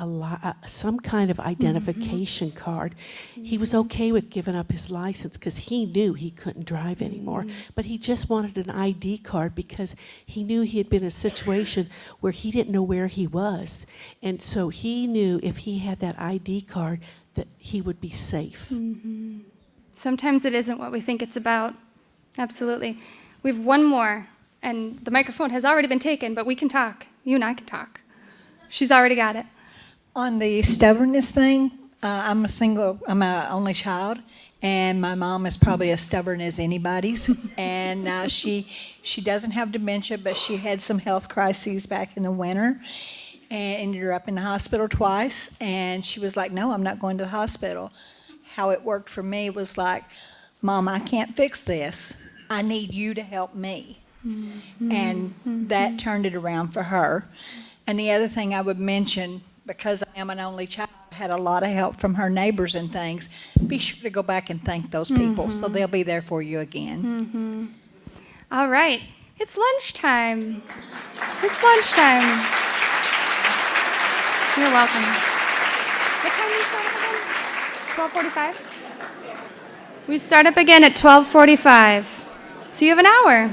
some kind of identification card. He was okay with giving up his license because he knew he couldn't drive anymore. But he just wanted an ID card because he knew he had been in a situation where he didn't know where he was. And so he knew if he had that ID card, that he would be safe. Mm-hmm. Sometimes it isn't what we think it's about. Absolutely. We have one more, and the microphone has already been taken, but we can talk. You and I can talk. She's already got it. On the stubbornness thing, I'm an only child, and my mom is probably as stubborn as anybody's. And she doesn't have dementia, but she had some health crises back in the winter. And ended her up in the hospital twice, and she was like, no, I'm not going to the hospital. How it worked for me was like, Mom, I can't fix this. I need you to help me. Mm-hmm. And that turned it around for her. And the other thing I would mention, because I am an only child, I had a lot of help from her neighbors and things. Be sure to go back and thank those people, so they'll be there for you again. Mm-hmm. All right. It's lunchtime. It's lunchtime. You're welcome. What time do we start up again? 12:45? We start up again at 12:45. So you have an hour.